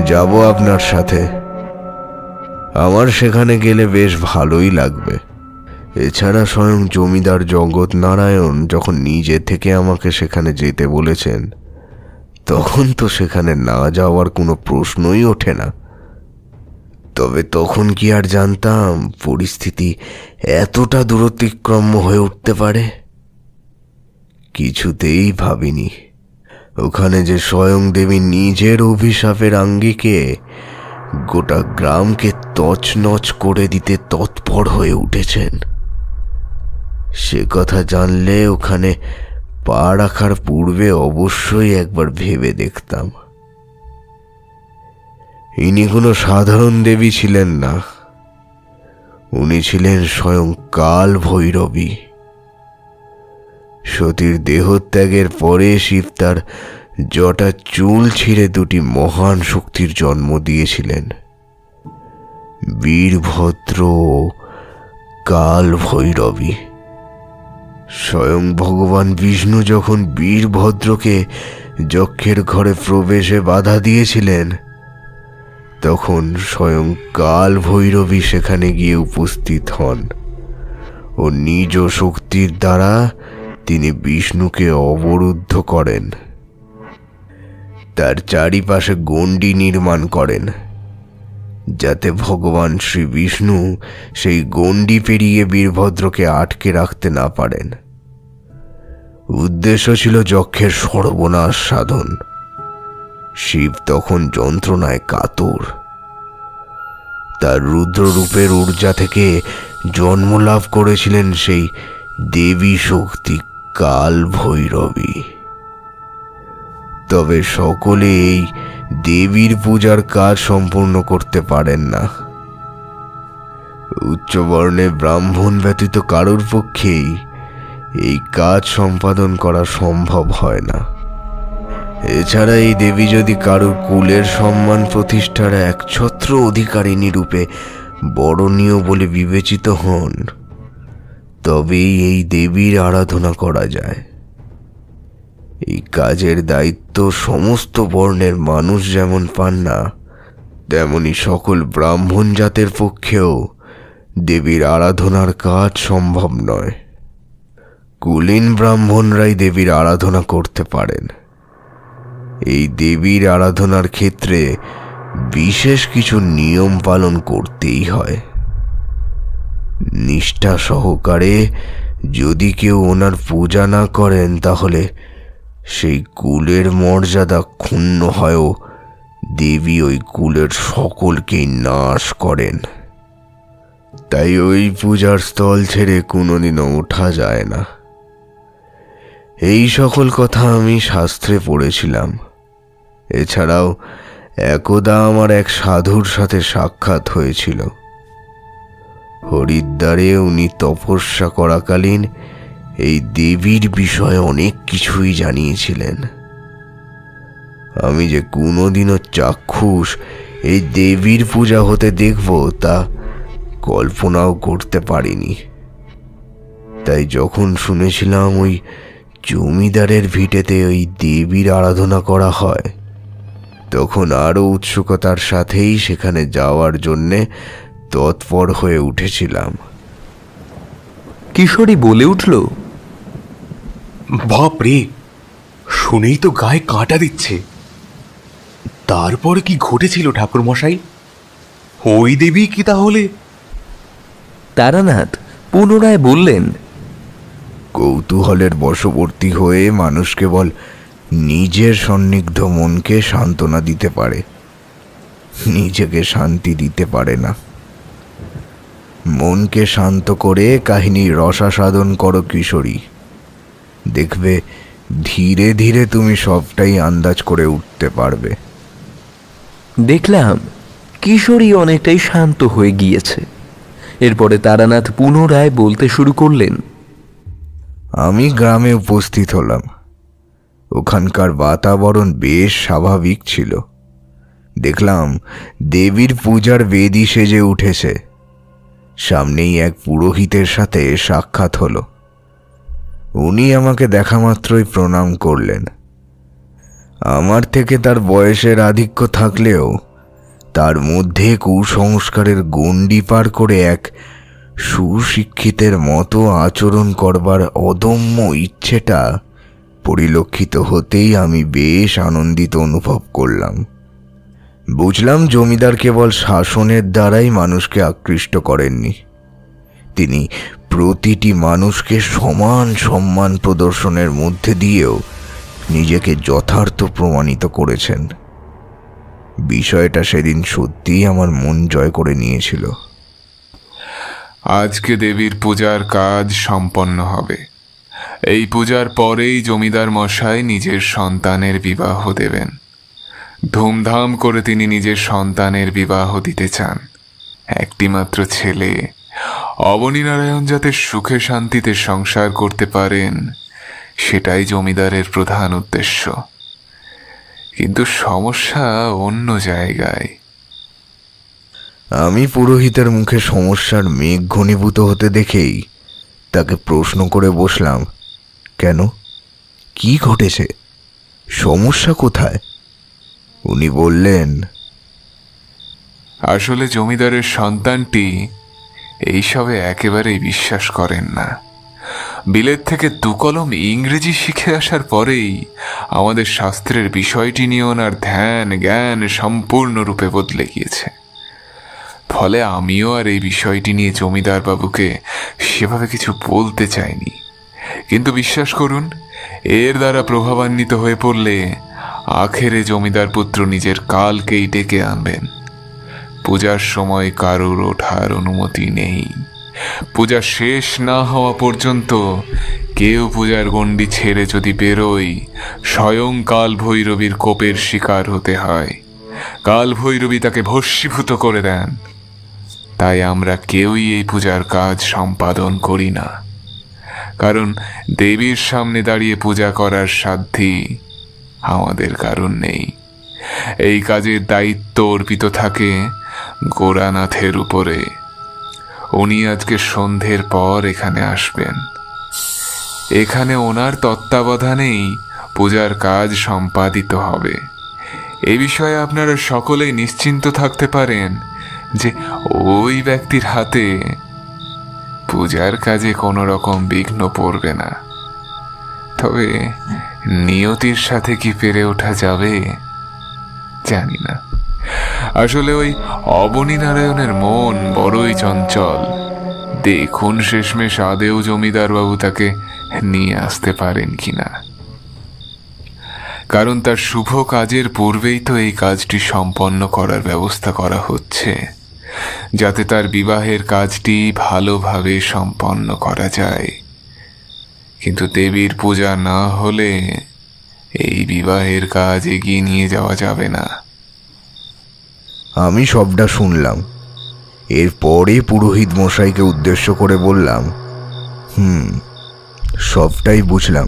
Speaker 4: যাব আপনার সাথে। আমার সেখানে গেলে বেশ ভালোই লাগবে। এছাড়া স্বয়ং জমিদার জগৎ নারায়ণ যখন নিজে থেকে আমাকে সেখানে যেতে বলেছেন, তখন তো সেখানে না যাওয়ার কোনো প্রশ্নই ওঠে না। তবে তখন কি আর জানতাম পরিস্থিতি এতটা দূরতিক্রম্য হয়ে উঠতে পারে? কিছুতেই ভাবিনি ওখানে যে স্বয়ং দেবী নিজের অভিশাপের আঙ্গিকে গোটা গ্রামকে তছনছ করে দিতে তৎপর হয়ে উঠেছেন। সে কথা জানলে ওখানে পা রাখার পূর্বে অবশ্যই একবার ভেবে দেখতাম। ইনি কোনো সাধারণ দেবী ছিলেন না, উনি ছিলেন স্বয়ং কাল ভৈরবী। সতীর দেহত্যাগের পরে শিব তার জটা চুল ছিঁড়ে দুটি মহান শক্তির জন্ম দিয়েছিলেন, বীরভদ্র ও কাল ভৈরবী। স্বয়ং ভগবান বিষ্ণু যখন বীরভদ্রকে যক্ষের ঘরে প্রবেশে বাধা দিয়েছিলেন, তখন স্বয়ং কাল ভৈরবী সেখানে গিয়ে উপস্থিত হন ও নিজ শক্তির দ্বারা তিনি বিষ্ণুকে অবরুদ্ধ করেন। তার চারিপাশে গণ্ডি নির্মাণ করেন, যাতে ভগবান শ্রী বিষ্ণু সেই গণ্ডি পেরিয়ে বীরভদ্রকে আটকে রাখতে না পারেন। উদ্দেশ্য ছিল যক্ষের সর্বনাশ সাধন। শিব তখন যন্ত্রণায় কাতর। তার রুদ্ররূপের ঊর্জা থেকে জন্ম লাভ করেছিলেন সেই দেবী শক্তি কাল ভৈরবী। তবে সকলে এই দেবীর পূজার কাজ সম্পূর্ণ করতে পারেন না। উচ্চবর্ণে ব্রাহ্মণ ব্যতীত কারোর পক্ষেই এই কাজ সম্পাদন করা সম্ভব হয় না। এছাড়া এই দেবী যদি কারোর কুলের সম্মান প্রতিষ্ঠার একছত্র অধিকারিণী রূপে বরণীয় বলে বিবেচিত হন, তবেই এই দেবীর আরাধনা করা যায়। এই কাজের দায়িত্ব সমস্ত বর্ণের মানুষ যেমন পান না, তেমনি সকল ব্রাহ্মণ জাতের পক্ষেও দেবীর আরাধনার কাজ সম্ভব নয়। কুলীন ব্রাহ্মণরাই দেবীর আরাধনা করতে পারেন। এই দেবীর আরাধনার ক্ষেত্রে বিশেষ কিছু নিয়ম পালন করতেই হয়। নিষ্ঠা সহকারে যদি কেউ ওনার পূজা না করেন, তাহলে সেই কুলের মর্যাদা ক্ষুণ্ণ হয়েও দেবী ওই কুলের সকলকেই নাশ করেন। তাই ওই পূজার স্থল ছেড়ে কোনোদিনও ওঠা যায় না। এই সকল কথা আমি শাস্ত্রে পড়েছিলাম। এছাড়াও একদা আমার এক সাধুর সাথে সাক্ষাৎ হয়েছিল। হরিদ্বারে উনি তপস্যা করাকালীন এই দেবীর বিষয়ে অনেক কিছুই জানিয়েছিলেন। আমি যে কোনোদিনও চাক্ষুষ এই দেবীর পূজা হতে দেখব তা কল্পনাও করতে পারিনি। তাই যখন শুনেছিলাম ওই জমিদারের ভিটেতে ওই দেবীর আরাধনা করা হয়, তখন আরো উৎসুকতার সাথেই সেখানে যাওয়ার জন্যে তৎপর হয়ে উঠেছিলাম।
Speaker 1: কিশোরী বলে উঠল,
Speaker 2: বাপরে, শুনেই তো গায়ে কাঁটা দিচ্ছে। তারপর কি ঘটেছিল ঠাকুরমশাই? ওই দেবী কি তাহলে?
Speaker 1: তারানাথ পুনরায় বললেন,
Speaker 4: কৌতূহলের বশবর্তী হয়ে মানুষ কেবল নিজের সন্নিগ্ধ মনকে সান্ত্বনা দিতে পারে। নিজেকে শান্তি দিতে পারে না। মনকে শান্ত করে কাহিনীর রসাস্বাদন করো কিশোরী, দেখবে ধীরে ধীরে তুমি সবটাই আন্দাজ করে উঠতে পারবে।
Speaker 1: দেখলাম কিশোরী অনেকটাই শান্ত হয়ে গিয়েছে। এরপরে তারানাথ পুনরায় বলতে শুরু করলেন।
Speaker 4: আমি গ্রামে উপস্থিত হলাম। ওখানকার বাতাবরণ বেশ স্বাভাবিক ছিল। দেখলাম দেবীর পূজার বেদী সেজে উঠেছে। সামনেই এক পুরোহিতের সাথে সাক্ষাৎ হলো। উনি আমাকে দেখা মাত্রই প্রণাম করলেন। আমার থেকে তার বয়সের আধিক্য থাকলেও তার মধ্যে কুসংস্কারের গণ্ডি পার করে এক সুশিক্ষিতের মতো আচরণ করবার অদম্য ইচ্ছেটা পরিলক্ষিত হতেই আমি বেশ আনন্দিত অনুভব করলাম। বুঝলাম জমিদার কেবল শাসনের দ্বারাই মানুষকে আকৃষ্ট করেননি, তিনি প্রতিটি মানুষকে সমান সম্মান প্রদর্শনের মধ্যে দিয়েও নিজেকে যথার্থ প্রমাণিত করেছেন। বিষয়টা সেদিন সত্যিই আমার মন জয় করে নিয়েছিল।
Speaker 5: আজকে দেবীর পূজার কাজ সম্পন্ন হবে। এই পূজার পরেই জমিদার মশাই নিজের সন্তানের বিবাহ দেবেন। ধুমধাম করে তিনি নিজের সন্তানের বিবাহ দিতে চান। একটি মাত্র ছেলে অবনীনারায়ণ যাতে সুখে শান্তিতে সংসার করতে পারেন, সেটাই জমিদারের প্রধান উদ্দেশ্য। কিন্তু সমস্যা অন্য জায়গায়।
Speaker 4: আমি পুরোহিতের মুখে সমস্যার মেঘ ঘনীভূত হতে দেখেই তাকে প্রশ্ন করে বসলাম, কেন, কি ঘটেছে, সমস্যা কোথায়? উনি বললেন,
Speaker 5: আসলে জমিদারের সন্তানটি এইসবে একেবারেই বিশ্বাস করেন না। বিলেত থেকে দুকলম ইংরেজি শিখে আসার পরেই আমাদের শাস্ত্রের বিষয়টি নিয়ে ওনার ধ্যান জ্ঞান সম্পূর্ণরূপে বদলে গিয়েছে। ফলে আমিও আর এই বিষয়টি নিয়ে জমিদার বাবুকে সেভাবে কিছু বলতে চাইনি। কিন্তু বিশ্বাস করুন, এর দ্বারা প্রভাবান্বিত হয়ে পড়লে আখেরে জমিদার পুত্র নিজের কালকেই ডেকে আনবেন। পূজার সময় কারোর ওঠার অনুমতি নেই। পূজা শেষ না হওয়া পর্যন্ত কেউ পূজার গণ্ডি ছেড়ে যদি বেরোয়, স্বয়ং কাল ভৈরবীর কোপের শিকার হতে হয়। কাল ভৈরবী তাকে ভস্মীভূত করে দেন। তাই আমরা কেউই এই পূজার কাজ সম্পাদন করি না, কারণ দেবীর সামনে দাঁড়িয়ে পূজা করার সাধ্যি আমাদের কারণ নেই। এই কাজের দায়িত্ব অর্পিত থাকে গোরানাথের উপরে। উনি আজকে সন্ধ্যের পর এখানে আসবেন। এখানে ওনার তত্ত্বাবধানেই পূজার কাজ সম্পাদিত হবে। এ বিষয়ে আপনারা সকলেই নিশ্চিন্ত থাকতে পারেন যে ওই ব্যক্তির হাতে পূজার কাজে কোনো রকম বিঘ্ন পড়বে না। তবে নিয়তির সাথে কি পেরে ওঠা যাবে জানি না। আসলে ওই অবনীনারায়ণের মন বড়ই চঞ্চল। দেখুন শেষমেশ আদেও জমিদার বাবু তাকে নিয়ে আসতে পারেন কিনা। কারণ তার শুভ কাজের পূর্বেই তো এই কাজটি সম্পন্ন করার ব্যবস্থা করা হচ্ছে, যাতে তার বিবাহের কাজটি ভালোভাবে সম্পন্ন করা যায়। কিন্তু দেবীর পূজা না হলে এই বিবাহের কাজ এগিয়ে নিয়ে যাওয়া যাবে না।
Speaker 4: আমি সবটা শুনলাম। এরপরে পুরোহিত মশাইকে উদ্দেশ্য করে বললাম, সবটাই বুঝলাম।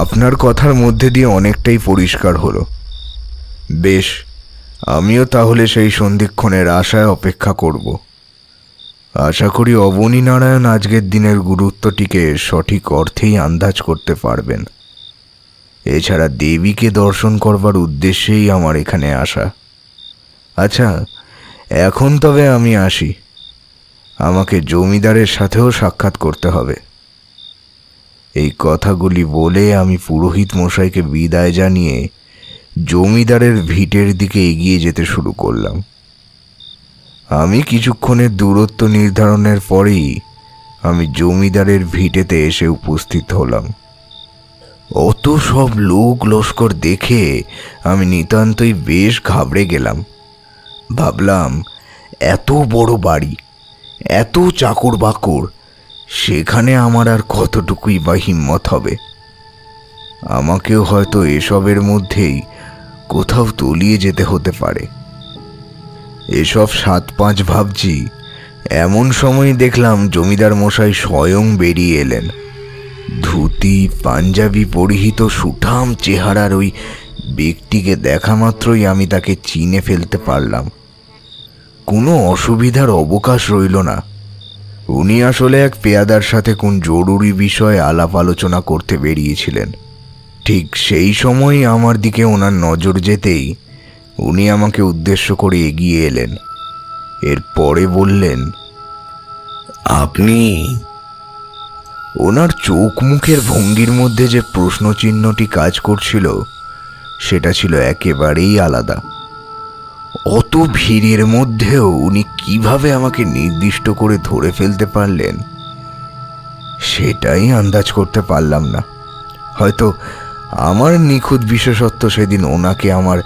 Speaker 4: আপনার কথার মধ্যে দিয়ে অনেকটাই পরিষ্কার হলো। বেশ, আমিও তাহলে সেই সন্ধিক্ষণের আশায় অপেক্ষা করব। আশা করি অবনীনারায়ণ আজকের দিনের গুরুত্বটিকে সঠিক অর্থেই আন্দাজ করতে পারবেন। এছাড়া দেবীকে দর্শন করবার উদ্দেশ্যেই আমার এখানে আসা। আচ্ছা, এখন তবে আমি আসি। আমাকে জমিদারের সাথেও সাক্ষাৎ করতে হবে। এই কথাগুলি বলে আমি পুরোহিত মশাইকে বিদায় জানিয়ে জমিদারের ভিটের দিকে এগিয়ে যেতে শুরু করলাম। আমি কিছুক্ষণের দূরত্ব নির্ধারণের পরেই আমি জমিদারের ভিটেতে এসে উপস্থিত হলাম। অত সব লোক লস্কর দেখে আমি নিতান্তই বেশ ঘাবড়ে গেলাম। ভাবলাম এত বড় বাড়ি, এত চাকর বাকর, সেখানে আমার আর কতটুকুই বা হিম্মত হবে। আমাকেও হয়তো এসবের মধ্যেই কোথাও তলিয়ে যেতে হতে পারে। এসব 7-5 ভাবছি, এমন সময় দেখলাম জমিদার মশাই স্বয়ং বেরিয়ে এলেন। ধুতি পাঞ্জাবি পরিহিত সুঠাম চেহারার ওই ব্যক্তিকে দেখা মাত্রই আমি তাকে চিনে ফেলতে পারলাম। কোনো অসুবিধার অবকাশ রইল না। উনি আসলে এক পেয়াদার সাথে কোন জরুরি বিষয়ে আলাপ আলোচনা করতে বেরিয়েছিলেন। ঠিক সেই সময় আমার দিকে ওনার নজর যেতেই উনি আমাকে উদ্দেশ্য করে এগিয়ে এলেন। এরপরে বললেন,
Speaker 6: আপনি?
Speaker 4: ওনার চোখ মুখের ভঙ্গির মধ্যে যে প্রশ্নচিহ্নটি কাজ করছিল সেটা ছিল একেবারেই আলাদা। অত ভিড়ের মধ্যেও উনি কিভাবে আমাকে নির্দিষ্ট করে ধরে ফেলতে পারলেন সেটাই আন্দাজ করতে পারলাম না। হয়তো আমার নিখুঁত বিশেষত্ব সেদিন ওনাকে আমার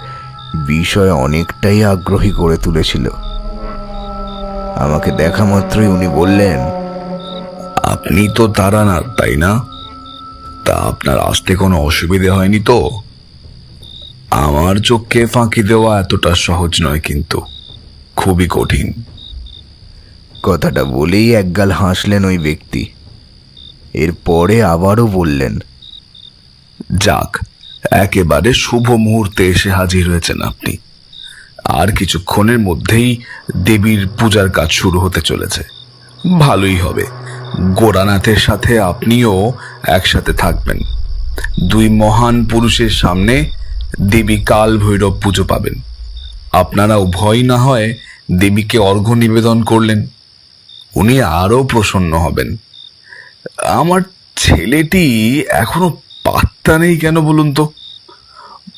Speaker 4: বিষয়ে অনেকটাই আগ্রহী করে তুলেছিল। আমাকে দেখা মাত্রই উনি বললেন,
Speaker 6: আপনি তো তারানাথ, তাই না? তা আপনার আসতে কোনো অসুবিধে হয়নি তো? আমার চোখকে ফাঁকি দেওয়া এতটা সহজ নয়, কিন্তু খুবই কঠিন।
Speaker 4: কথাটা বলেই একগাল হাসলেন ওই ব্যক্তি। এরপরে আবারও বললেন,
Speaker 6: যাক, একেবারে শুভ মুহূর্তে এসে হাজির হয়েছেন আপনি। আর কিছুক্ষণের মধ্যেই দেবীর পূজার কাজ শুরু হতে চলেছে। ভালোই হবে, গোরানাথের সাথে আপনিও একসাথে থাকবেন। দুই মহান পুরুষের সামনে দেবী কাল ভৈরব পুজো পাবেন। আপনারা উভয় না হয় দেবীকে অর্ঘ্য নিবেদন করলেন, উনি আরো প্রসন্ন হবেন। আমার ছেলেটি এখনো পাত্তা নেই কেন বলুন তো?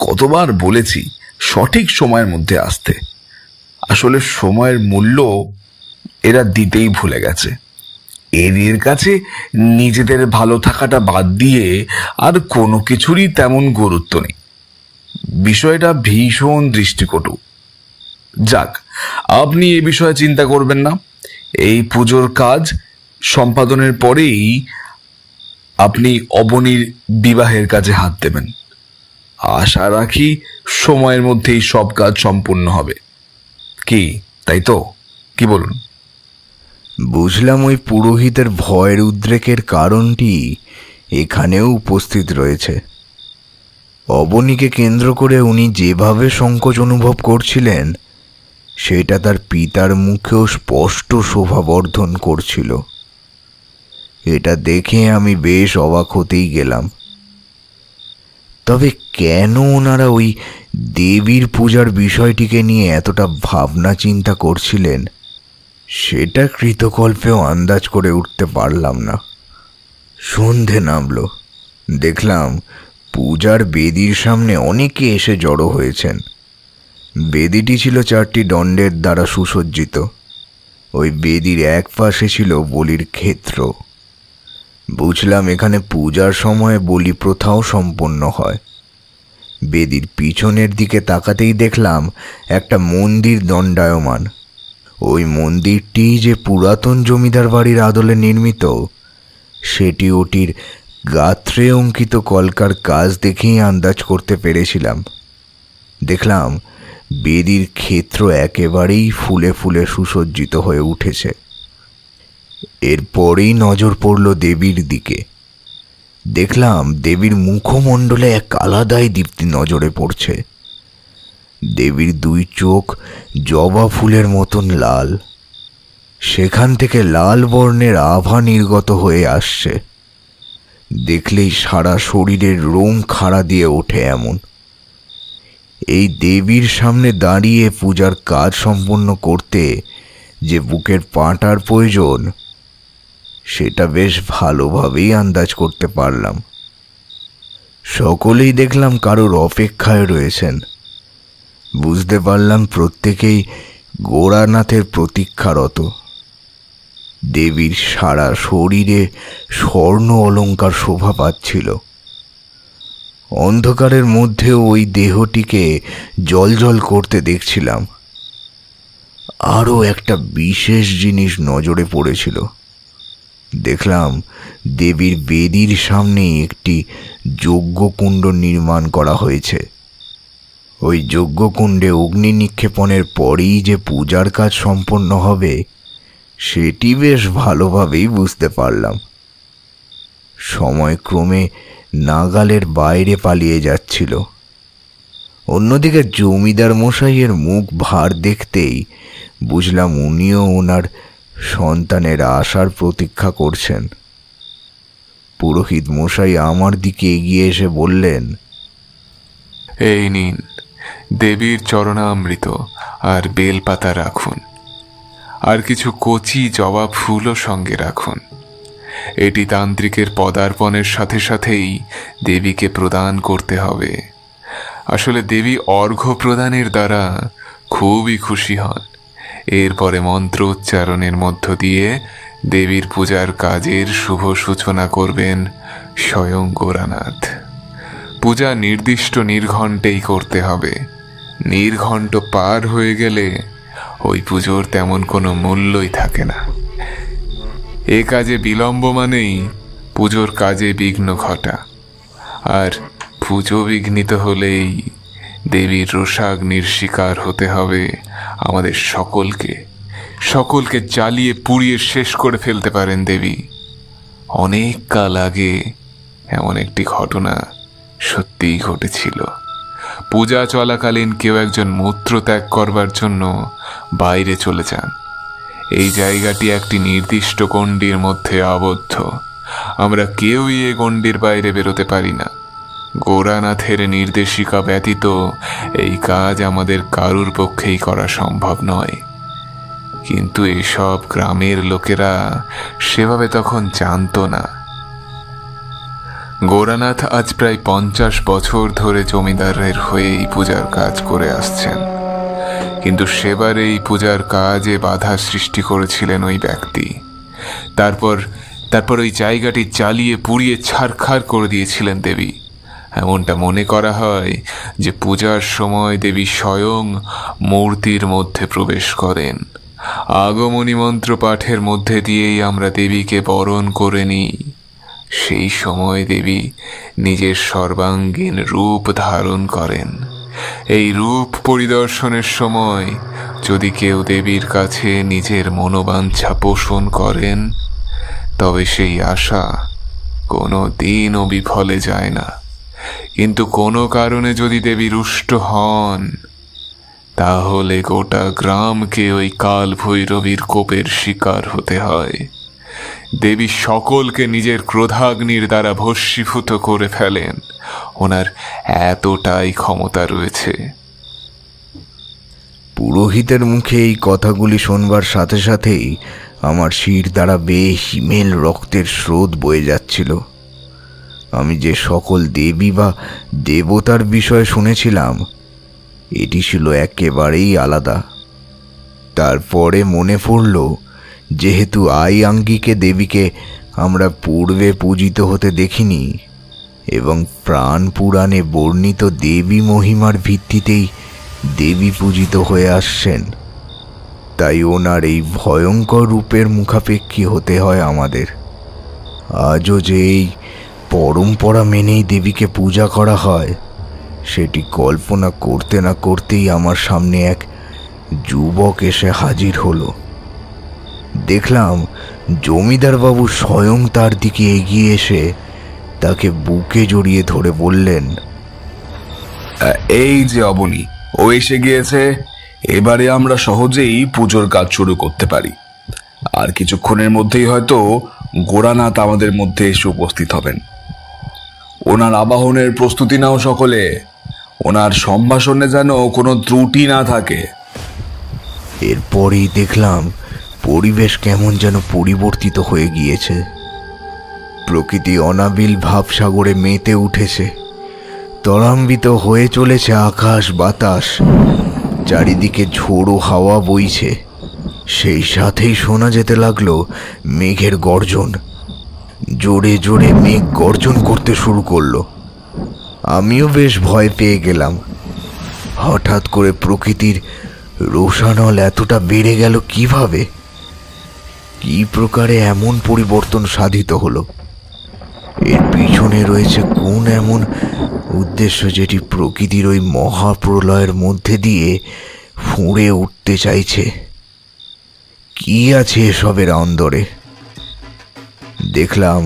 Speaker 6: কতবার বলেছি সঠিক সময়ের মধ্যে আসতে। আসলে সময়ের মূল্য এরা দিতেই ভুলে গেছে। এদের কাছে নিজেদের ভালো থাকাটা বাদ দিয়ে আর কোনো কিছুরই তেমন গুরুত্ব নেই। বিষয়টা ভীষণ দৃষ্টিকটু। যাক, আপনি এ বিষয়ে চিন্তা করবেন না। এই পুজোর কাজ সম্পাদনের পরেই আপনি অবনীর বিবাহের কাজে হাত দেবেন। আশা রাখি সময়ের মধ্যেই সব কাজ সম্পূর্ণ হবে। কি, তাই তো? কি বলুন?
Speaker 4: বুঝলাম ওই পুরোহিতের ভয়ের উদ্রেকের কারণটি এখানেও উপস্থিত রয়েছে। অবনীকে কেন্দ্র করে উনি যেভাবে সংকোচ অনুভব করছিলেন সেটা তার পিতার মুখেও স্পষ্ট শোভাবর্ধন করছিল। এটা দেখে আমি বেশ অবাক হতেই গেলাম। তবে কেন ওনারা ওই দেবীর পূজার বিষয়টিকে নিয়ে এতটা ভাবনা চিন্তা করছিলেন সেটা কৃতকল্পেও আন্দাজ করে উঠতে পারলাম না। সন্ধে নামল। দেখলাম পূজার বেদির সামনে অনেকে এসে জড়ো হয়েছেন। বেদিটি ছিল 4টি দণ্ডের দ্বারা সুসজ্জিত। ওই বেদির এক পাশে ছিল বলির ক্ষেত্র। বুঝলাম এখানে পূজার সময় বলি প্রথাও সম্পন্ন হয়। বেদির পিছনের দিকে তাকাতেই দেখলাম একটা মন্দির দণ্ডায়মান। ওই মন্দিরটি যে পুরাতন জমিদার বাড়ির আদলে নির্মিত সেটি ওটির গাত্রে অঙ্কিত কলকার কাজ দেখেই আন্দাজ করতে পেরেছিলাম। দেখলাম বেদির ক্ষেত্র একেবারেই ফুলে ফুলে সুসজ্জিত হয়ে উঠেছে। এরপরেই নজর পড়ল দেবীর দিকে। দেখলাম দেবীর মুখমণ্ডলে এক আলাদাই দীপ্তি নজরে পড়ছে। দেবীর 2 চোখ জবা ফুলের মতন লাল। সেখান থেকে লাল বর্ণের আভা নির্গত হয়ে আসছে। দেখলেই সারা শরীরের রোম খাড়া দিয়ে ওঠে এমন। এই দেবীর সামনে দাঁড়িয়ে পূজার কাজ সম্পন্ন করতে যে বুকের পাঁটার প্রয়োজন সেটা বেশ ভালোভাবেই আন্দাজ করতে পারলাম। সকলেই দেখলাম কারোর অপেক্ষায় রয়েছেন। বুঝতে পারলাম প্রত্যেকেই গোরানাথের প্রতীক্ষারত। দেবীর সারা শরীরে স্বর্ণ অলঙ্কার শোভা পাচ্ছিল। অন্ধকারের মধ্যেও ওই দেহটিকে জ্বলজ্বল করতে দেখছিলাম। আরও একটা বিশেষ জিনিস নজরে পড়েছিল। দেখলাম দেবীর বেদির সামনে একটি যজ্ঞকুণ্ড নির্মাণ করা হয়েছে। ওই যজ্ঞকুণ্ডে অগ্নি নিক্ষেপণের পরেই যে পূজার কাজ সম্পন্ন হবে সেটি বেশ ভালোভাবেই বুঝতে পারলাম। সময়ক্রমে নাগালের বাইরে পালিয়ে যাচ্ছিল। অন্যদিকে জমিদার মশাইয়ের মুখ ভার দেখতেই বুঝলাম উনিও ওনার সন্তানের আসার প্রতীক্ষা করছেন। পুরোহিত মশাই আমার দিকে এগিয়ে এসে বললেন,
Speaker 5: এই নিন, দেবীর চরণামৃত আর বেলপাতা রাখুন, আর কিছু কচি জবা ফুলও সঙ্গে রাখুন। এটি তান্ত্রিকের পদার্পণের সাথে সাথেই দেবীকে প্রদান করতে হবে। আসলে দেবী অর্ঘ্য প্রদানের দ্বারা খুবই খুশি হন। এরপরে মন্ত্র উচ্চারণের মধ্য দিয়ে দেবীর পূজার কাজের শুভ সূচনা করবেন স্বয়ং গোরানাথ। পূজা নির্দিষ্ট নির্ঘণ্টেই করতে হবে। নির্ঘণ্ট পার হয়ে গেলে ওই পুজোর তেমন কোনো মূল্যই থাকে না। এ কাজে বিলম্ব মানেই পুজোর কাজে বিঘ্ন ঘটা, আর পুজো বিঘ্নিত হলেই দেবীর রোষাগ্নির শিকার হতে হবে আমাদের সকলকে জ্বালিয়ে পুড়িয়ে শেষ করে ফেলতে পারেন দেবী। অনেক কাল আগে এমন একটি ঘটনা সত্যিই ঘটেছিল। পূজা চলাকালীন কেউ একজন মূত্র ত্যাগ করবার জন্য বাইরে চলে যান। এই জায়গাটি একটি নির্দিষ্ট গণ্ডির মধ্যে আবদ্ধ। আমরা কেউই এ গণ্ডির বাইরে বেরোতে পারি না। গোরানাথের নির্দেশিকা ব্যতীত এই কাজ আমাদের কারুর পক্ষেই করা সম্ভব নয়। কিন্তু এসব গ্রামের লোকেরা সেভাবে তখন জানতো না। গোরানাথ আজ প্রায় 50 বছর ধরে জমিদারের হয়ে এই পূজার কাজ করে আসছেন, কিন্তু সেবার এই পূজার কাজে বাধা সৃষ্টি করেছিলেন ওই ব্যক্তি। তারপর ওই জায়গাটি জ্বালিয়ে পুড়িয়ে ছারখার করে দিয়েছিলেন দেবী। এমনটা মনে করা হয় যে পূজার সময় দেবী স্বয়ং মূর্তির মধ্যে প্রবেশ করেন। আগমনী মন্ত্র পাঠের মধ্যে দিয়েই আমরা দেবীকে বরণ করে নিই। সেই সময় দেবী নিজের সর্বাঙ্গীন রূপ ধারণ করেন। এই রূপ পরিদর্শনের সময় যদি কেউ দেবীর কাছে নিজের মনোবাঞ্ছা পোষণ করেন, তবে সেই আশা কোনো দিনও বিফলে যায় না। কিন্তু কোনো কারণে যদি দেবী রুষ্ট হন, তাহলে গোটা গ্রামকে ওই কাল ভৈরবীর কোপের শিকার হতে হয়। দেবী সকলকে নিজের ক্রোধাগ্নির দ্বারা ভস্মীভূত করে ফেলেন। ওনার এতটাই ক্ষমতা রয়েছে।
Speaker 4: পুরোহিতের মুখে এই কথাগুলি শোনবার সাথে সাথেই আমার শির দ্বারা বেশ হিমেল রক্তের স্রোত বয়ে যাচ্ছিল। আমি যে সকল দেবী বা দেবতার বিষয়ে শুনেছিলাম, এটি ছিল একেবারেই আলাদা। তারপরে মনে পড়ল, যেহেতু আইয়াঙ্গিকে দেবীকে আমরা পূর্বে পূজিত হতে দেখিনি এবং প্রাণ পুরাণে বর্ণিত দেবী মহিমার ভিত্তিতেই দেবী পূজিত হয়ে আসছেন, তাই ওনার এই ভয়ঙ্কর রূপের মুখাপেক্ষী হতে হয় আমাদের। আজও যে এই পরম্পরা মেনেই দেবীকে পূজা করা হয়, সেটি কল্পনা করতে না করতেই আমার সামনে এক যুবক এসে হাজির হলো। দেখলাম জমিদারবাবু স্বয়ং তার দিকে এগিয়ে এসে তাকে বুকে জড়িয়ে ধরে বললেন,
Speaker 6: এই যে অবনী, ও এসে গিয়েছে। এবারে আমরা সহজেই পুজোর কাজ শুরু করতে পারি। আর কিছুক্ষণের মধ্যেই হয়তো গোরানাথ আমাদের মধ্যে এসে উপস্থিত হবেন। ওনার আবাহনের প্রস্তুতি নাও সকলে। ওনার সম্ভাষণে যেন কোনো ত্রুটি না থাকে।
Speaker 4: এরপরেই দেখলাম পরিবেশ কেমন যেন পরিবর্তিত হয়ে গিয়েছে। প্রকৃতি অনাবিল ভাবসাগরে মেতে উঠেছে। ত্বরান্বিত হয়ে চলেছে আকাশ বাতাস। চারিদিকে ঝোড়ো হাওয়া বইছে। সেই সাথেই শোনা যেতে লাগলো মেঘের গর্জন। জোরে জোরে মেঘ গর্জন করতে শুরু করলো। আমিও বেশ ভয় পেয়ে গেলাম। হঠাৎ করে প্রকৃতির রোশানল এতটা বেড়ে গেল কিভাবে? কি প্রকারে এমন পরিবর্তন সাধিত হলো? এর পিছনে রয়েছে কোন এমন উদ্দেশ্য যেটি প্রকৃতির ওই মহাপ্রলয়ের মধ্যে দিয়ে ফুঁড়ে উঠতে চাইছে? কি আছে এসবের অন্দরে? দেখলাম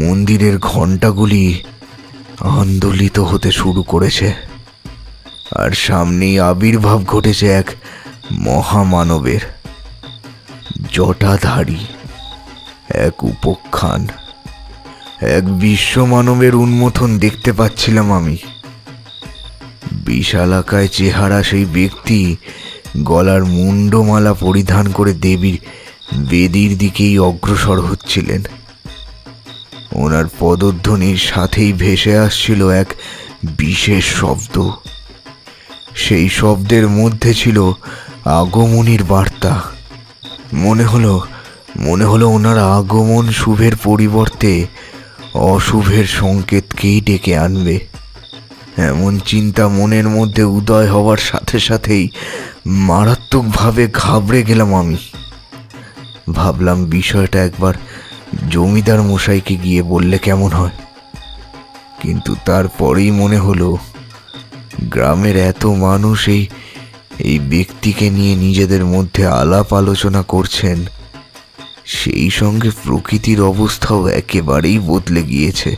Speaker 4: মন্দিরের ঘণ্টাগুলি আন্দোলিত হতে শুরু করেছে, আর সামনেই আবির্ভাব ঘটেছে এক মহামানবের। জটাধারী এক উপখ্যান, এক বিশ্বমানবের উন্মোচন দেখতে পাচ্ছিলাম আমি। বিশালাকায় চেহারা সেই ব্যক্তি গলার মুন্ডমালা পরিধান করে দেবীর বেদির দিকেই অগ্রসর হচ্ছিলেন। ওনার পদধ্বনির সাথেই ভেসে আসছিল এক বিশেষ শব্দ। সেই শব্দের মধ্যে ছিল আগমনীর বার্তা। মনে হলো ওনার আগমন শুভের পরিবর্তে অশুভের সংকেতকেই ডেকে আনবে। এমন চিন্তা মনের মধ্যে উদয় হওয়ার সাথে সাথেই মারাত্মকভাবে ঘাবড়ে গেলাম আমি। ভাবলাম বিষয়টা একবার জমিদার মশাইকে গিয়ে বললে কেমন হয়, কিন্তু তারপরেই মনে হলো গ্রামের এত মানুষ এই ব্যক্তিকে নিয়ে নিজেদের মধ্যে আলাপ আলোচনা করছেন, সেই সঙ্গে প্রকৃতির অবস্থাও একেবারেই বদলে গিয়েছে।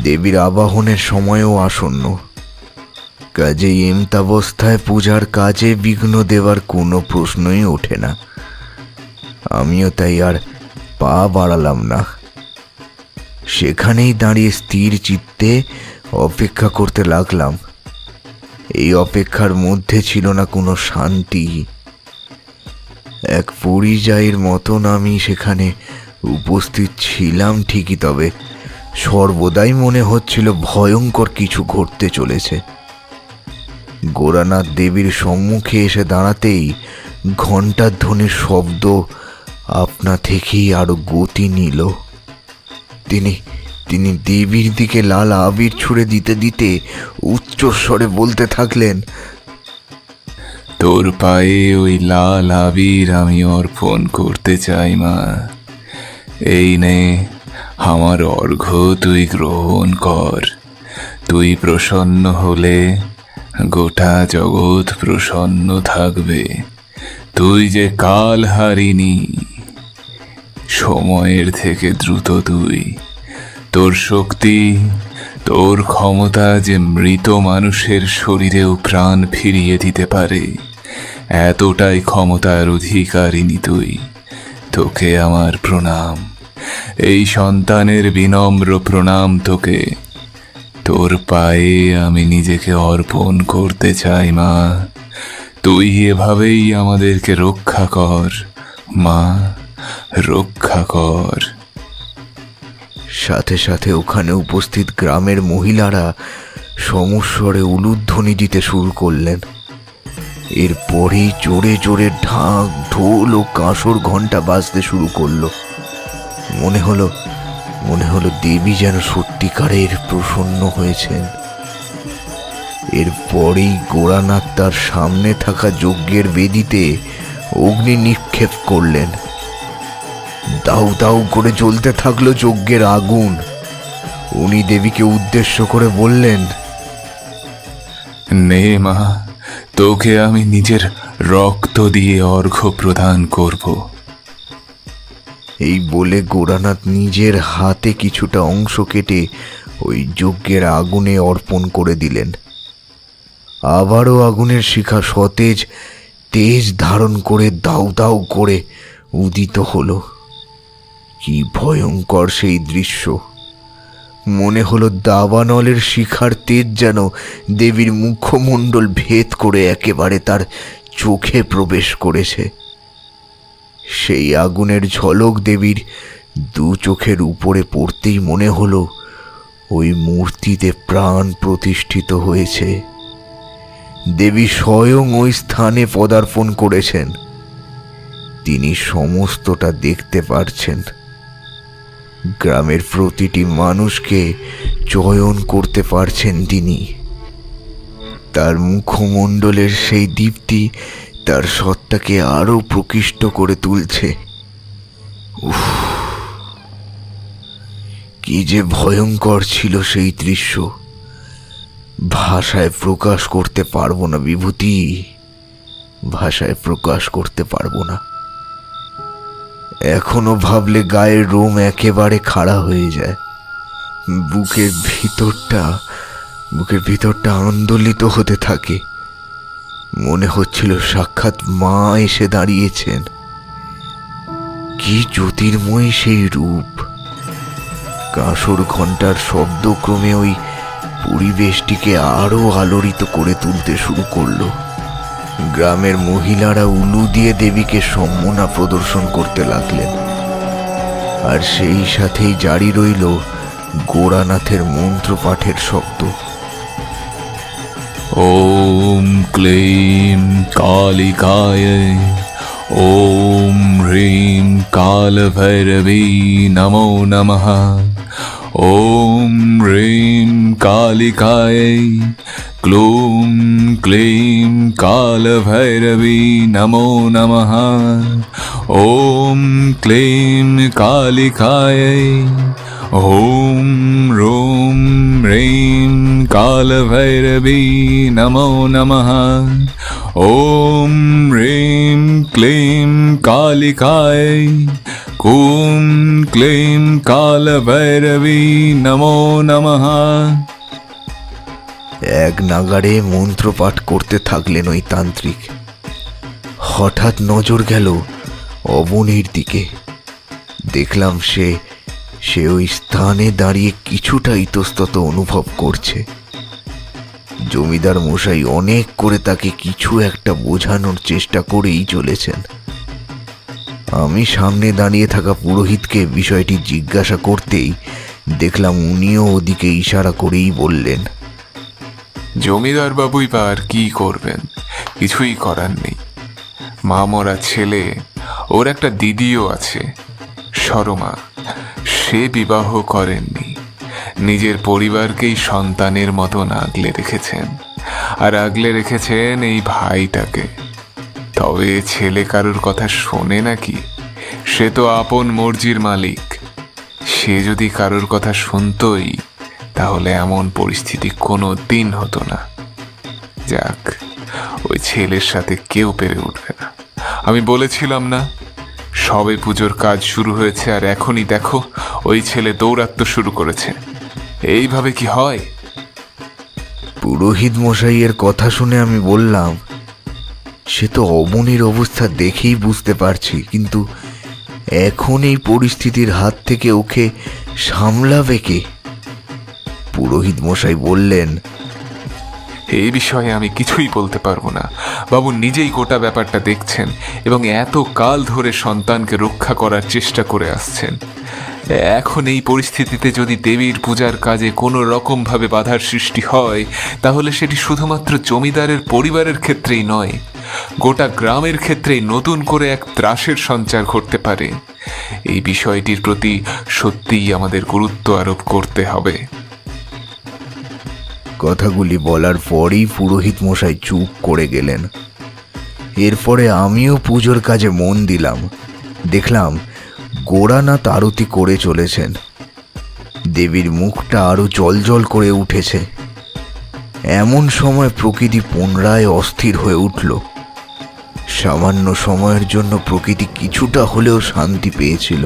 Speaker 4: দেবীর আবাহনের সময়ও আসন্ন, কাজেই এমতাবস্থায় পূজার কাজে বিঘ্ন দেওয়ার কোনো প্রশ্নই ওঠে না। আমিও তাই আর পা বাড়ালাম না, সেখানেই দাঁড়িয়ে স্থির চিত্তে অপেক্ষা করতে লাগলাম। এই অপেক্ষার মধ্যে ছিল না কোনো শান্তি। এক পরিযায়ীর মতন আমি সেখানে উপস্থিত ছিলাম ঠিকই, তবে সর্বদাই মনে হচ্ছিল ভয়ঙ্কর কিছু ঘটতে চলেছে। গোরানাথ দেবীর সম্মুখে এসে দাঁড়াতেই ঘণ্টার ধ্বনির শব্দ আপনা থেকেই আরো গতি নিল। তিনি দেবীর দিকে লাল আবির ছুঁড়ে দিতে দিতে উচ্চস্বরে বলতে থাকলেন,
Speaker 5: তোর পায়ে ওই লাল আবির আমি অর্পণ করতে চাই মা। এই নে আমার অর্ঘ্য, তুই গ্রহণ কর। তুই প্রসন্ন হলে গোটা জগৎ প্রসন্ন থাকবে। তুই যে কাল হারিনি, সময়ের থেকে দ্রুত তুই। তোর শক্তি, তোর ক্ষমতা যে মৃত মানুষের শরীরেও প্রাণ ফিরিয়ে দিতে পারে, এতটাই ক্ষমতার অধিকারিণী তুই। তোকে আমার প্রণাম, এই সন্তানের বিনম্র প্রণাম তোকে। তোর পায়ে আমি নিজেকে অর্পণ করতে চাই মা। তুই এভাবেই আমাদেরকে রক্ষা কর মা, রক্ষা কর।
Speaker 4: সাথে সাথে ওখানে উপস্থিত গ্রামের মহিলারা সমস্বরে উলুধ্বনি দিতে শুরু করলেন। এরপরেই জোরে জোরে ঢাক, ঢোল ও কাঁসর ঘণ্টা বাজতে শুরু করলো। মনে হলো দেবী যেন সত্যিকারের প্রসন্ন হয়েছেন। এরপরেই গোরানাথ তার সামনে থাকা যজ্ঞের বেদিতে অগ্নি নিক্ষেপ করলেন। দাউ দাউ করে জ্বলতে থাকলো যজ্ঞের আগুন। উনি দেবীকে উদ্দেশ্য করে বললেন,
Speaker 5: নে মা, তোকে আমি নিজের রক্ত দিয়ে অর্ঘ্য প্রদান করব।
Speaker 4: এই বলে গোরানাথ নিজের হাতে কিছুটা অংশ কেটে ওই যজ্ঞের আগুনে অর্পণ করে দিলেন। আবারও আগুনের শিখা সতেজ তেজ ধারণ করে দাউ দাউ করে উদিত হলো। কি ভয়ঙ্কর সেই দৃশ্য! মনে হলো দাবানলের শিখার তেজ যেন দেবীর মুখমণ্ডল ভেদ করে একেবারে তার চোখে প্রবেশ করেছে। সেই আগুনের ঝলক দেবীর দু চোখের উপরে পড়তেই মনে হলো ওই মূর্তিতে প্রাণ প্রতিষ্ঠিত হয়েছে। দেবী স্বয়ং ওই স্থানে পদার্পণ করেছেন। তিনি সমস্তটা দেখতে পারছেন। গ্রামের প্রতিটি মানুষকে চয়ন করতে পারছেন তিনি। তার মুখমণ্ডলের সেই দীপ্তি তার সত্তাকে আরো প্রকৃষ্ট করে তুলছে। উফ, কি যে ভয়ঙ্কর ছিল সেই দৃশ্য, ভাষায় প্রকাশ করতে পারবো না বিভূতি, ভাষায় প্রকাশ করতে পারবো না। এখনো ভাবলে গায়ের রোম একেবারে খাড়া হয়ে যায়। বুকের ভিতরটা আন্দোলিত হতে থাকে। মনে হচ্ছিল সাক্ষাৎ মা এসে দাঁড়িয়েছেন। কি জ্যোতির্ময় সেই রূপ! কাঁসর ঘণ্টার শব্দক্রমে ওই পরিবেশটিকে আরো আলোড়িত করে তুলতে শুরু করলো। গ্রামের মহিলারা উলু দিয়ে দেবীকে সম্মাননা প্রদর্শন করতে লাগলেন, আর সেই সাথেই জারি রইল গোরানাথের মন্ত্রপাঠের শব্দ।
Speaker 5: ওম ক্লীম কালিকায় ওম হ্রিম কালভৈরবী নমো নমঃ। ওম হ্রিম কালিকায় ক্লূম ক্লীম কালভৈরবী নমো নমঃ। ওম ক্লীম কালিকায় ওম রোম হ্রিম কালভৈরবী নমো নমঃ। ওম হ্রিম ক্লীম কালিকায় কুম ক্লীম কালভৈরবী নমো নমঃ।
Speaker 4: এক নাগাড়ে মন্ত্রপাঠ করতে থাকলেন ওই তান্ত্রিক। হঠাৎ নজর গেল অবনীর দিকে। দেখলাম সে ওই স্থানে দাঁড়িয়ে কিছুটা ইতস্তত অনুভব করছে। জমিদার মশাই অনেক করে তাকে কিছু একটা বোঝানোর চেষ্টা করেই চলেছেন। আমি সামনে দাঁড়িয়ে থাকা পুরোহিতকে বিষয়টি জিজ্ঞাসা করতেই দেখলাম উনিও ওদিকে ইশারা করেই বললেন,
Speaker 5: জমিদার বাবুই বা আর কি করবেন, কিছুই করার নেই। মা মরা ছেলে, ওর একটা দিদিও আছে সরমা, সে বিবাহ করেননি, নিজের পরিবারকেই সন্তানের মতন আগলে রেখেছেন, আর আগলে রেখেছেন এই ভাইটাকে। তবে ছেলে কারোর কথা শোনে নাকি? সে তো আপন মর্জির মালিক। সে যদি কারোর কথা শুনতই তাহলে এমন পরিস্থিতি কোনো দিন হতো না। যাক, ওই ছেলের সাথে কেউ পেরে উঠবে না। আমি বলেছিলাম না, সবে পুজোর কাজ শুরু হয়েছে আর এখনই দেখো ওই ছেলে দৌরাত্ম্য শুরু করেছে। এইভাবে কি হয়?
Speaker 4: পুরোহিত মশাইয়ের কথা শুনে আমি বললাম, সে তো অবনীর অবস্থা দেখেই বুঝতে পারছি, কিন্তু এখন এই পরিস্থিতির হাত থেকে ওকে সামলাবে কে? পুরোহিত মশাই বললেন,
Speaker 5: এই বিষয়ে আমি কিছুই বলতে পারবো না। বাবু নিজেই গোটা ব্যাপারটা দেখছেন এবং এত কাল ধরে সন্তানকে রক্ষা করার চেষ্টা করে আসছেন। এখন এই পরিস্থিতিতে যদি দেবীর পূজার কাজে কোনো রকমভাবে বাধার সৃষ্টি হয়, তাহলে সেটি শুধুমাত্র জমিদারের পরিবারের ক্ষেত্রেই নয়, গোটা গ্রামের ক্ষেত্রেই নতুন করে এক ত্রাসের সঞ্চার ঘটতে পারে। এই বিষয়টির প্রতি সত্যিই আমাদের গুরুত্ব আরোপ করতে হবে।
Speaker 4: কথাগুলি বলার পরেই পুরোহিত মশাই চুপ করে গেলেন। এরপরে আমিও পুজোর কাজে মন দিলাম। দেখলাম গোরানাথ আরতি করে চলেছেন। দেবীর মুখটা আরো জলজল করে উঠেছে। এমন সময় প্রকৃতি পুনরায় অস্থির হয়ে উঠল। সামান্য সময়ের জন্য প্রকৃতি কিছুটা হলেও শান্তি পেয়েছিল,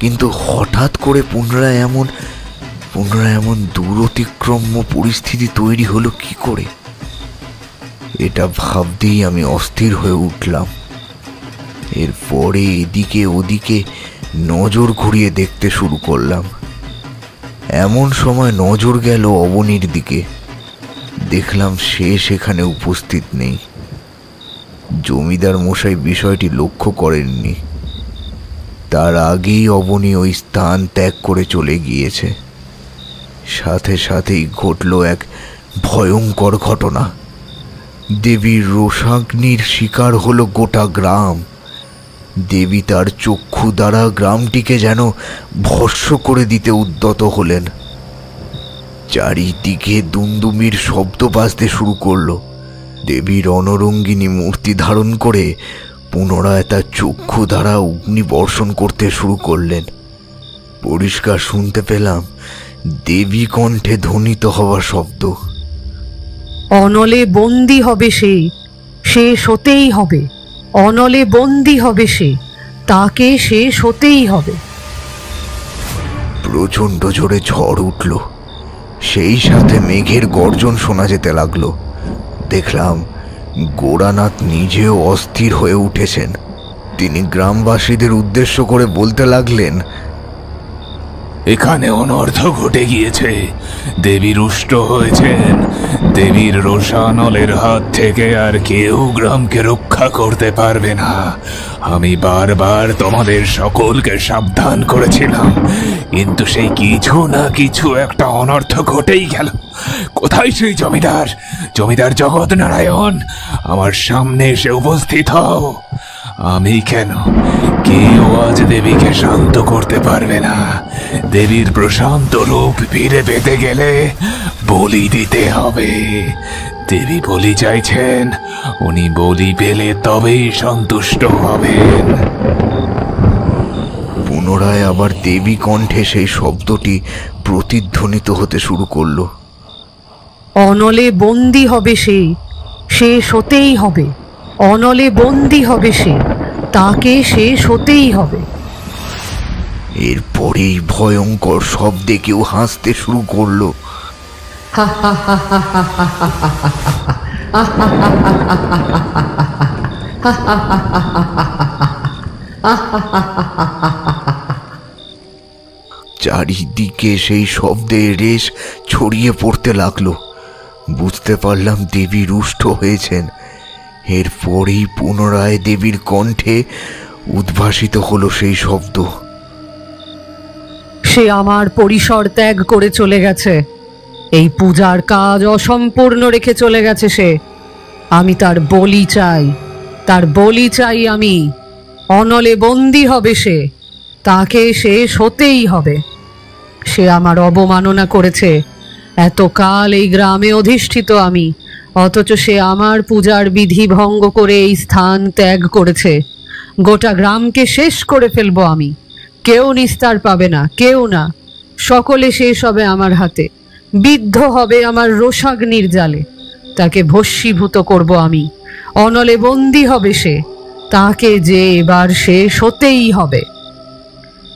Speaker 4: কিন্তু হঠাৎ করে পুনরায় এমন দূরতিক্রম্য পরিস্থিতি তৈরি হলো কি করে? এটা ভাবতেই আমি অস্থির হয়ে উঠলাম। এরপরে এদিকে ওদিকে নজর ঘুরিয়ে দেখতে শুরু করলাম। এমন সময় নজর গেল অবনীর দিকে। দেখলাম সে সেখানে উপস্থিত নেই। জমিদার মশাই বিষয়টি লক্ষ্য করেননি। তার আগেই অবনী ওই স্থান ত্যাগ করে চলে গিয়েছে। সাথে সাথেই ঘটল এক ভয়ঙ্কর ঘটনা। দেবীর রোষাগ্নির শিকার হলো গোটা গ্রাম। দেবী তার চক্ষু দ্বারা গ্রামটিকে যেন ভস্ম করে দিতে উদ্যত হলেন। চারিদিকে দুমদুমির শব্দ বাজতে শুরু করলো। দেবীর অনরঙ্গিনী মূর্তি ধারণ করে পুনরায় তার চক্ষু দ্বারা অগ্নি বর্ষণ করতে শুরু করলেন। পরিষ্কার শুনতে পেলাম দেবী কণ্ঠে ধ্বনিত হওয়া শব্দ,
Speaker 7: অনলে বন্দী হবে সে, শেষ হতেই হবে। অনলে বন্দী হবে সে, তাকে শেষ হতেই হবে।
Speaker 4: প্রচণ্ড জোরে ঝড় উঠল, সেই সাথে মেঘের গর্জন শোনা যেতে লাগলো। দেখলাম গোরানাথ নিজেও অস্থির হয়ে উঠেছেন। তিনি গ্রামবাসীদের উদ্দেশ্য করে বলতে লাগলেন,
Speaker 5: এখানে অনর্থ ঘটে গিয়েছে, দেবী রুষ্ট হয়েছেন। দেবীর রোষানলের হাত থেকে আর কেউ গ্রামকে রক্ষা করতে পারবে না। আমি বারবার তোমাদের সকলকে সাবধান করেছিলাম, কিন্তু সেই কিছু না কিছু একটা অনর্থ ঘটেই গেল। কোথায় সেই জমিদার, জমিদার জগৎ নারায়ণ? আমার সামনে এসে উপস্থিত হও। আমি কেন, কেউ আজ দেবীকে শান্ত করতে পারবে না। দেবীর প্রশান্ত রূপ ফিরে পেতে গেলে বলি দিতে হবে। দেবী বলি চাইছেন, উনি বলি পেলে তবেই সন্তুষ্ট হবেন।
Speaker 4: পুনরায় আবার দেবী কণ্ঠে সেই শব্দটি প্রতিধ্বনিত হতে শুরু করলো,
Speaker 7: অনলে বন্দী হবে সে, শেষ হতেই হবে। অনলে বন্দী হবে সে, তাকে শেষ হতেই হবে।
Speaker 4: এরপরেই ভয়ঙ্কর শব্দে কেউ হাসতে শুরু করলো। চারিদিকে সেই শব্দের রেশ ছড়িয়ে পড়তে লাগলো। বুঝতে পারলাম দেবী রুষ্ট হয়েছেন। এরপরেই পুনরায় দেবীর কণ্ঠে উদ্ভাসিত হলো সেই শব্দ,
Speaker 7: সে আমার পরিসর ত্যাগ করে চলে গেছে। এই পূজার কাজ অসম্পূর্ণ রেখে চলে গেছে সে। আমি তার বলি চাই, তার বলি চাই আমি। অনলে বন্দী হবে সে, তাকে শেষ হতেই হবে। সে আমার অবমাননা করেছে। এতকাল এই গ্রামে অধিষ্ঠিত আমি, অথচ সে আমার পূজার বিধি ভঙ্গ করে এই স্থান ত্যাগ করেছে। গোটা গ্রামকে শেষ করে ফেলবো আমি। কেউ নিস্তার পাবে না, কেউ না। সকলে শেষ হবে আমার হাতে, বিদ্ধ হবে আমার রোষাগ্নির জালে। তাকে ভস্মীভূত করব আমি। অনলে বন্দী হবে সে, তাকে যে এবার শেষ হতেই হবে।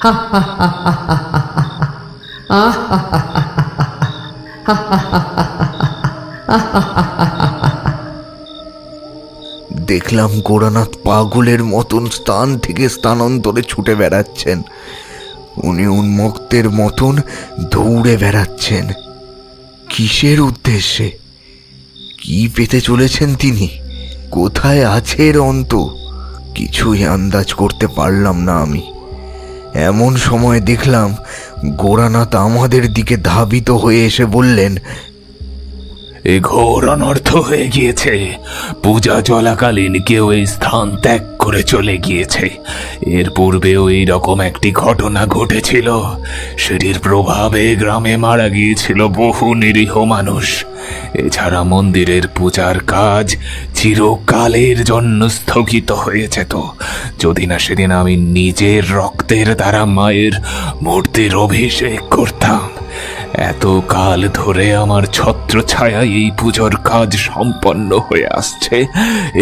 Speaker 7: হা হা হা হা হা হা হা।
Speaker 4: দেখলাম গোরানাথ পাগলের মতন স্থান থেকে স্থানান্তরে ছুটে বেড়াচ্ছেন। উনি উন্মত্তের মতন দৌড়ে বেড়াচ্ছেন। কিসের উদ্দেশ্যে? কি পেতে চলেছেন তিনি? কোথায় আছে এর অন্ত? কিছুই আন্দাজ করতে পারলাম না আমি। এমন সময় দেখলাম গোরানাথ আমাদের দিকে ধাবিত হয়ে এসে বললেন,
Speaker 5: এ ঘোর অনর্থ হয়ে গিয়েছে। পূজা চলাকালীন কেউ এই স্থান ত্যাগ করে চলে গিয়েছে। এর পূর্বেও এইরকম একটি ঘটনা ঘটেছিল। সেটির প্রভাবে গ্রামে মারা গিয়েছিল বহু নিরীহ মানুষ। এছাড়া মন্দিরের পূজার কাজ চিরকালের জন্য স্থগিত হয়ে যেত, যদি না সেদিন আমি নিজের রক্তের দ্বারা মায়ের মূর্তির অভিষেক করতাম। এত কাল ধরে আমার ছত্রছায়া এই পুজোর কাজ সম্পন্ন হয়ে আসছে,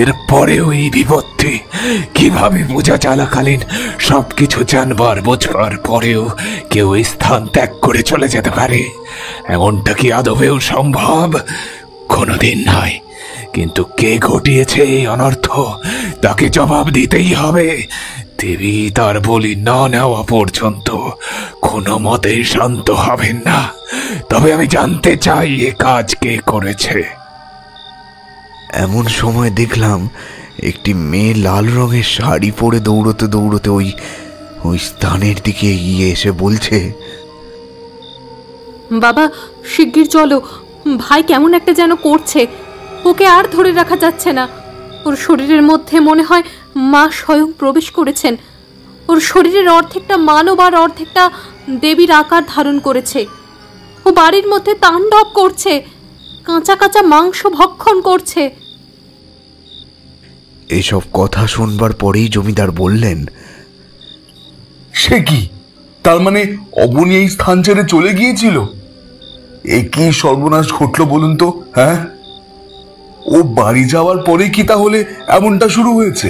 Speaker 5: এরপরেও এই বিপত্তি। কিভাবে পূজা চলাকালীন সবকিছু জানবার বোঝবার পরেও কেউ এই স্থান ত্যাগ করে চলে যেতে পারে? এমনটা কি আদবেও সম্ভব? কোনোদিন নয়। কিন্তু কে ঘটিয়েছে এই অনর্থ, তাকে জবাব দিতেই হবে। দেবী তার বলি না নেওয়া পর্যন্ত কোনো মতেই শান্ত হবেন না। তবে আমি জানতে চাই এ কাজ কে করেছে।
Speaker 4: এমন সময় দেখলাম একটি মেয়ে লাল রঙের শাড়ি পরে দৌড়তে দৌড়তে ওই স্থানের দিকে এগিয়ে এসে বলছে,
Speaker 8: বাবা শিগগির চলো, ভাই কেমন একটা যেন করছে। ওকে আর ধরে রাখা যাচ্ছে না। ওর শরীরের মধ্যে মনে হয় মা স্বয়ং প্রবেশ করেছেন। ওর শরীরের অর্ধেকটা মানব আর অর্ধেকটা দেবীর আকার ধারণ করেছে। ও বাড়ির মধ্যে তাণ্ডব করছে, কাঁচা কাঁচা মাংস ভক্ষণ করছে।
Speaker 4: এসব কথা শুনবার পরেই জমিদার বললেন,
Speaker 6: সে কি, তার মানে অবনী এই স্থান ছেড়ে চলে গিয়েছিল? এ কি সর্বনাশ ঘটলো বলুন তো? হ্যাঁ, ও বাড়ি যাওয়ার পরে কি তাহলে এমনটা শুরু হয়েছে?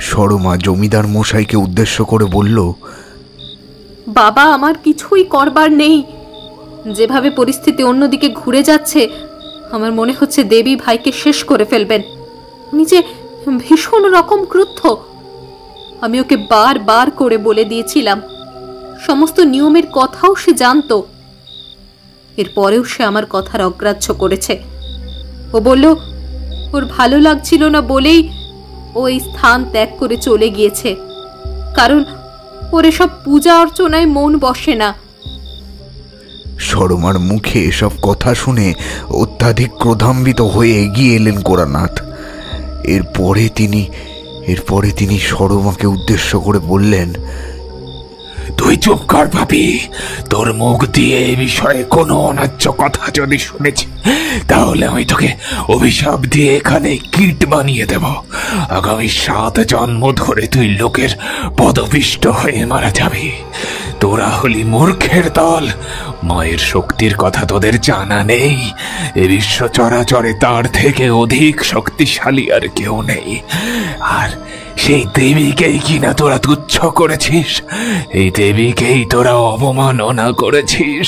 Speaker 4: সরমা জমিদার মশাইকে উদ্দেশ্য করে বলল,
Speaker 8: বাবা, আমার কিছুই করবার নেই। যেভাবে পরিস্থিতি অন্যদিকে ঘুরে যাচ্ছে, আমার মনে হচ্ছে দেবী ভাইকে শেষ করে ফেলবেন। উনি যে ভীষণ রকম ক্রুদ্ধ। আমি ওকে বারবার করে বলে দিয়েছিলাম, সমস্ত নিয়মের কথাও সে জানতো। এরপরেও সে আমার কথার অগ্রাহ্য করেছে। ও বলল ওর ভালো লাগছিল না বলেই ও এই স্থান ত্যাগ করে চলে গিয়েছে, কারণ ওর এসব পূজা অর্চনায় মন বসে না।
Speaker 4: সরমার মুখে এসব কথা শুনে অত্যাধিক ক্রোধান্বিত হয়ে এগিয়ে এলেন গোরানাথ। এরপরে তিনি সরমাকে উদ্দেশ্য করে বললেন,
Speaker 5: তুই চুপ কর ভাবি। তোর মুখ দিয়ে এই বিষয়ে কোনো অন্যায্য কথা যদি শুনেছি, তাহলে আমি তোকে অভিশাপ দিয়ে এখানে কীট বানিয়ে দেব। আগামী 7 জন্ম ধরে তুই লোকের পদপিষ্ট হয়ে মারা যাবি। তোরা হলি মূর্খের দল। মায়ের শক্তির কথা তোদের জানা নেই। এ বিশ্ব চরাচরে তার থেকে অধিক শক্তিশালী আর কেউ নেই। আর সেই দেবীকেই কিনা তোরা তুচ্ছ করেছিস, এই দেবীকেই তোরা অবমাননা করেছিস।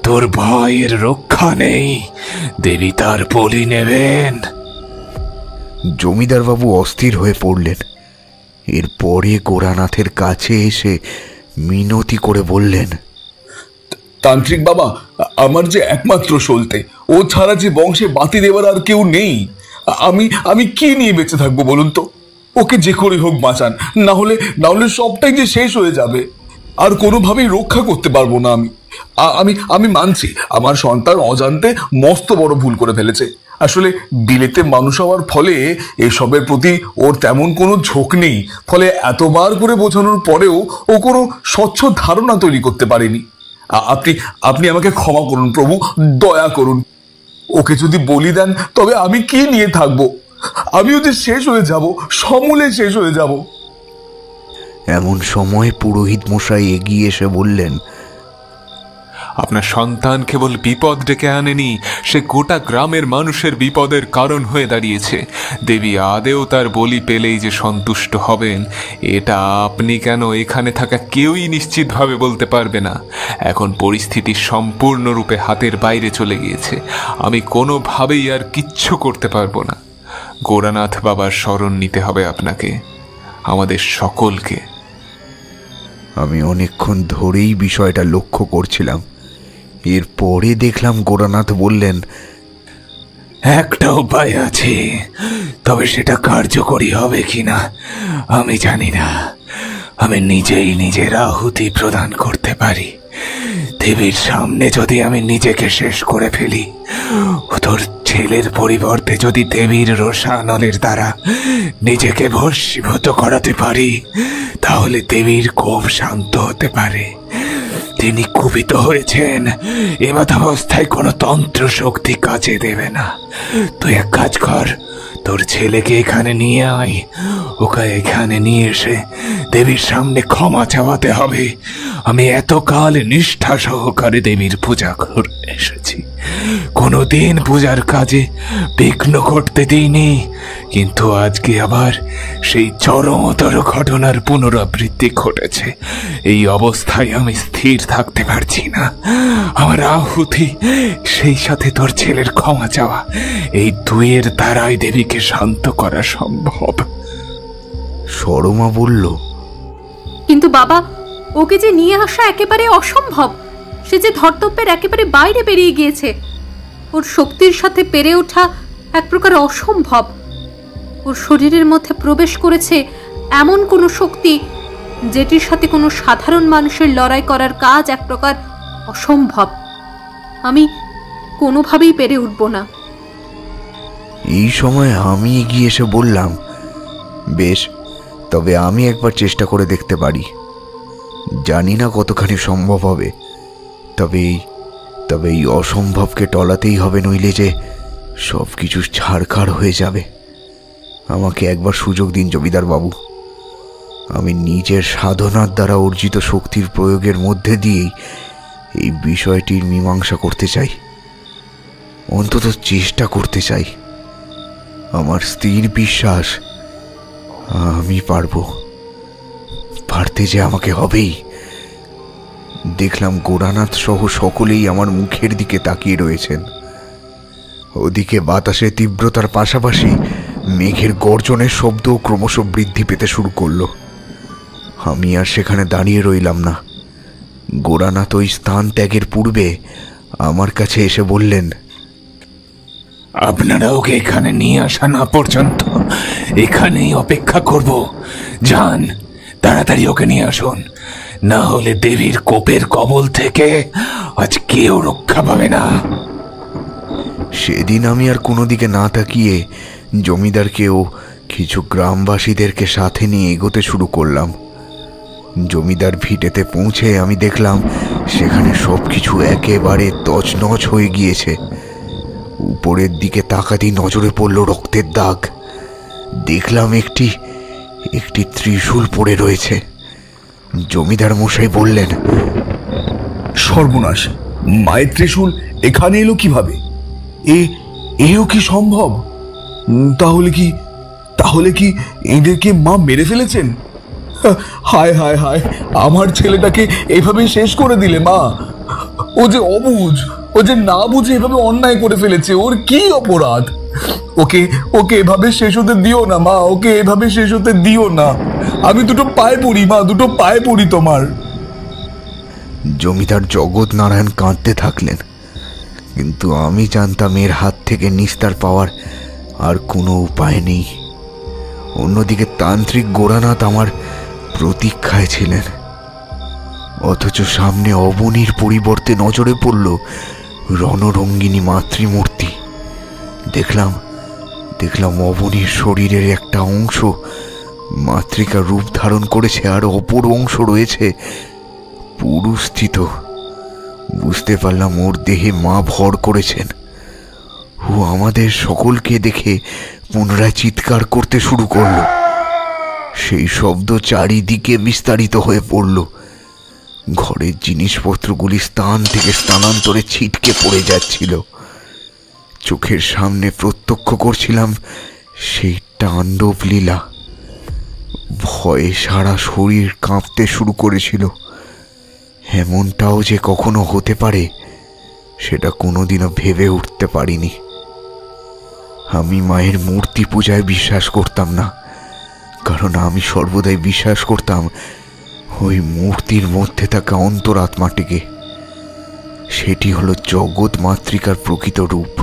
Speaker 5: তোর ভয়ের রক্ষা নেই, দেবী তার বলি নেবেন।
Speaker 4: জমিদার বাবু অস্থির হয়ে পড়লেন। এরপরে গোরানাথের কাছে এসে মিনতি করে বললেন,
Speaker 6: তান্ত্রিক বাবা, আমার যে একমাত্র সলতে, ও ছাড়া যে বংশে বাতি দেওয়ার আর কেউ নেই। আমি কি নিয়ে বেঁচে থাকবো বলুন তো? ওকে যে করে হোক বাঁচান, না হলে সবটাই যে শেষ হয়ে যাবে। আর কোনোভাবেই রক্ষা করতে পারবো না আমি মানছি আমার সন্তান অজান্তে মস্ত বড় ভুল করে ফেলেছে। আসলে বিলেতে মানুষ হওয়ার ফলে এসবের প্রতি ওর তেমন কোনো ঝোঁক নেই। ফলে এতবার করে বোঝানোর পরেও ও কোনো স্বচ্ছ ধারণা তৈরি করতে পারেনি। আপনি আমাকে ক্ষমা করুন প্রভু, দয়া করুন। ওকে যদি বলি দেন, তবে আমি কি নিয়ে থাকবো? আমিও যে শেষ হয়ে যাব, সমূলে শেষ হয়ে যাব।
Speaker 4: এমন সময় পুরোহিত মশাই এগিয়ে এসে বললেন,
Speaker 5: আপনার সন্তান কেবল বিপদ ডেকে আনেনি, সে গোটা গ্রামের মানুষের বিপদের কারণ হয়ে দাঁড়িয়েছে। দেবী আদেও তার বলি পেলেই যে সন্তুষ্ট হবেন, এটা আপনি কেন এখানে থাকা কেউই নিশ্চিতভাবে বলতে পারবে না। এখন পরিস্থিতি সম্পূর্ণরূপে হাতের বাইরে চলে গিয়েছে। আমি কোনোভাবেই আর কিচ্ছু করতে পারবো না। গোরানাথ বাবার শরণ নিতে হবে আপনাকে, আমাদের সকলকে।
Speaker 4: আমি অনেকক্ষণ ধরেই বিষয়টা লক্ষ্য করছিলাম। এরপরে দেখলাম গোরানাথ বললেন,
Speaker 5: একটা উপায় আছে, তবে সেটা কার্যকরী হবে কিনা আমি জানি না। আমি নিজেই নিজের আহুতি প্রদান করতে পারি। দেবীর সামনে যদি আমি নিজেকে শেষ করে ফেলি, তোর ছেলের পরিবর্তে যদি দেবীর রোষানলের দ্বারা নিজেকে ভস্মীভূত করাতে পারি, তাহলে দেবীর ক্ষোভ শান্ত হতে পারে। তিনি কুপিত হয়েছেন, এমাথাবস্থায় কোনো তন্ত্র শক্তি কাজে দেবে না। তুই এক কাজ কর, তোর ছেলেকে এখানে নিয়ে আয়। ওকে এখানে নিয়ে এসে দেবীর সামনে ক্ষমা চাওয়াতে হবে। আমি এতকাল নিষ্ঠা সহকারে দেবীর পূজা করে এসেছি, কোনোদিন পূজার কাজে বিঘ্ন ঘটতে দিইনি। কিন্তু আজকে আবার সেই চরমতর ঘটনার পুনরাবৃত্তি ঘটেছে। এই অবস্থায় আমি স্থির থাকতে পারছি না। আমার আহুতি, সেই সাথে তোর ছেলের ক্ষমা চাওয়া, এই দুইয়ের দ্বারাই দেবীকে শান্ত করা সম্ভব।
Speaker 4: সরমা বলল,
Speaker 8: কিন্তু বাবা, ওকে যে নিয়ে আসা একেবারে অসম্ভব। সে যে ধর্তব্যের একেবারে বাইরে বেরিয়ে গিয়েছে। ওর শক্তির সাথে পেরে ওঠা এক প্রকার অসম্ভব। ওর শরীরের মধ্যে প্রবেশ করেছে এমন কোনো শক্তি, যেটির সাথে কোনো সাধারণ মানুষের লড়াই করার কাজ এক প্রকার অসম্ভব। আমি কোনোভাবেই পেরে উঠব না।
Speaker 4: এই সময় আমি এগিয়ে এসে বললাম, বেশ, তবে আমি একবার চেষ্টা করে দেখতে পারি। জানি না কতখানি সম্ভব হবে, তবে এই অসম্ভবকে টলাতেই হবে, নইলে যে সব কিছু ছাড়খাড় হয়ে যাবে। আমাকে একবার সুযোগ দিন জমিদার বাবু। আমি নিজের সাধনার দ্বারা অর্জিত শক্তির প্রয়োগের মধ্যে দিয়েই এই বিষয়টির মীমাংসা করতে চাই, অন্তত চেষ্টা করতে চাই। আমার স্থির বিশ্বাস আমি পারবো, পারতে যে আমাকে হবেই। দেখলাম গোরানাথ সহ সকলেই আমার মুখের দিকে তাকিয়ে রয়েছেন। ওদিকে বাতাসে তীব্রতার পাশাপাশি মেঘের গর্জনের শব্দও ক্রমশ বৃদ্ধি পেতে শুরু করলো। আমি আর সেখানে দাঁড়িয়ে রইলাম না। গোরানাথ ওই স্থান ত্যাগের পূর্বে আমার কাছে এসে বললেন,
Speaker 5: আপনারা ওকে এখানে নিয়ে আসা না পর্যন্ত এখানেই অপেক্ষা করব। যান, তাড়াতাড়ি ওকে নিয়ে আসুন, না হলে দেবীর কোপের কবল থেকে আজ কেউ রক্ষা পাবে না।
Speaker 4: সেদিন আমি আর কোনো দিকে না তাকিয়ে জমিদারকেও কিছু গ্রামবাসীদেরকে সাথে নিয়ে এগোতে শুরু করলাম। জমিদার ভিটেতে পৌঁছে আমি দেখলাম সেখানে সবকিছু একেবারে তছনছ হয়ে গিয়েছে। উপরের দিকে তাকাতেই নজরে পড়ল রক্তের দাগ। দেখলাম একটি ত্রিশূল পড়ে রয়েছে। জমিদার মশাই বললেন,
Speaker 6: সর্বনাশ, মায়ের ত্রিশূল এখানে এলো কিভাবে? এও কি সম্ভব? তাহলে কি এদেরকে মা মেরে ফেলেছেন? হায় হায় হায়, আমার ছেলেটাকে এভাবে শেষ করে দিলে মা। ও যে অবুঝ, ও যে না বুঝে এভাবে অন্যায় করে ফেলেছে। ওর কি অপরাধ? ওকে এভাবে শেষ হতে দিও না মা, ওকে এভাবে শেষ হতে দিও না। আমি দুটো পায়ে পড়ি মা, দুটো পায়ে পড়ি তোমার।
Speaker 4: জমিদার জগৎ নারায়ণ কাঁদতে থাকলেন, কিন্তু আমি জানতাম এর হাত থেকে নিস্তার পাওয়ার আর কোনো উপায় নেই। অন্যদিকে তান্ত্রিক গোরানাথ আমার প্রতীক্ষায় ছিলেন, অথচ সামনে অবনীর পরিবর্তে নজরে পড়ল রণরঙ্গিনী মাতৃমূর্তি। দেখলাম অবনীর শরীরের একটা অংশ মাতৃকা রূপ ধারণ করেছে, আর অপর অংশ রয়েছে পুরুষস্থিত। বুঝতে পারলাম ওর দেহে মা ভর করেছেন। ও আমাদের সকলকে দেখে পুনরায় চিৎকার করতে শুরু করলো। সেই শব্দ চারিদিকে বিস্তারিত হয়ে পড়ল। ঘরের জিনিসপত্রগুলি স্থান থেকে স্থানান্তরে ছিটকে পড়ে যাচ্ছিল। চোখের সামনে প্রত্যক্ষ করছিলাম সেই তাণ্ডব লীলা। ভয়ে সারা শরীর কাঁপতে শুরু করেছিল। এমনটাও যে কখনো হতে পারে সেটা কোনোদিনও ভেবে উঠতে পারিনি। আমি মায়ের মূর্তি পূজায় বিশ্বাস করতাম না, কারণ আমি সর্বদাই বিশ্বাস করতাম ওই মূর্তির মধ্যে থাকা অন্তরাত্মাটিকে। সেটি হলো জগৎ মাতৃকার প্রকৃত রূপ।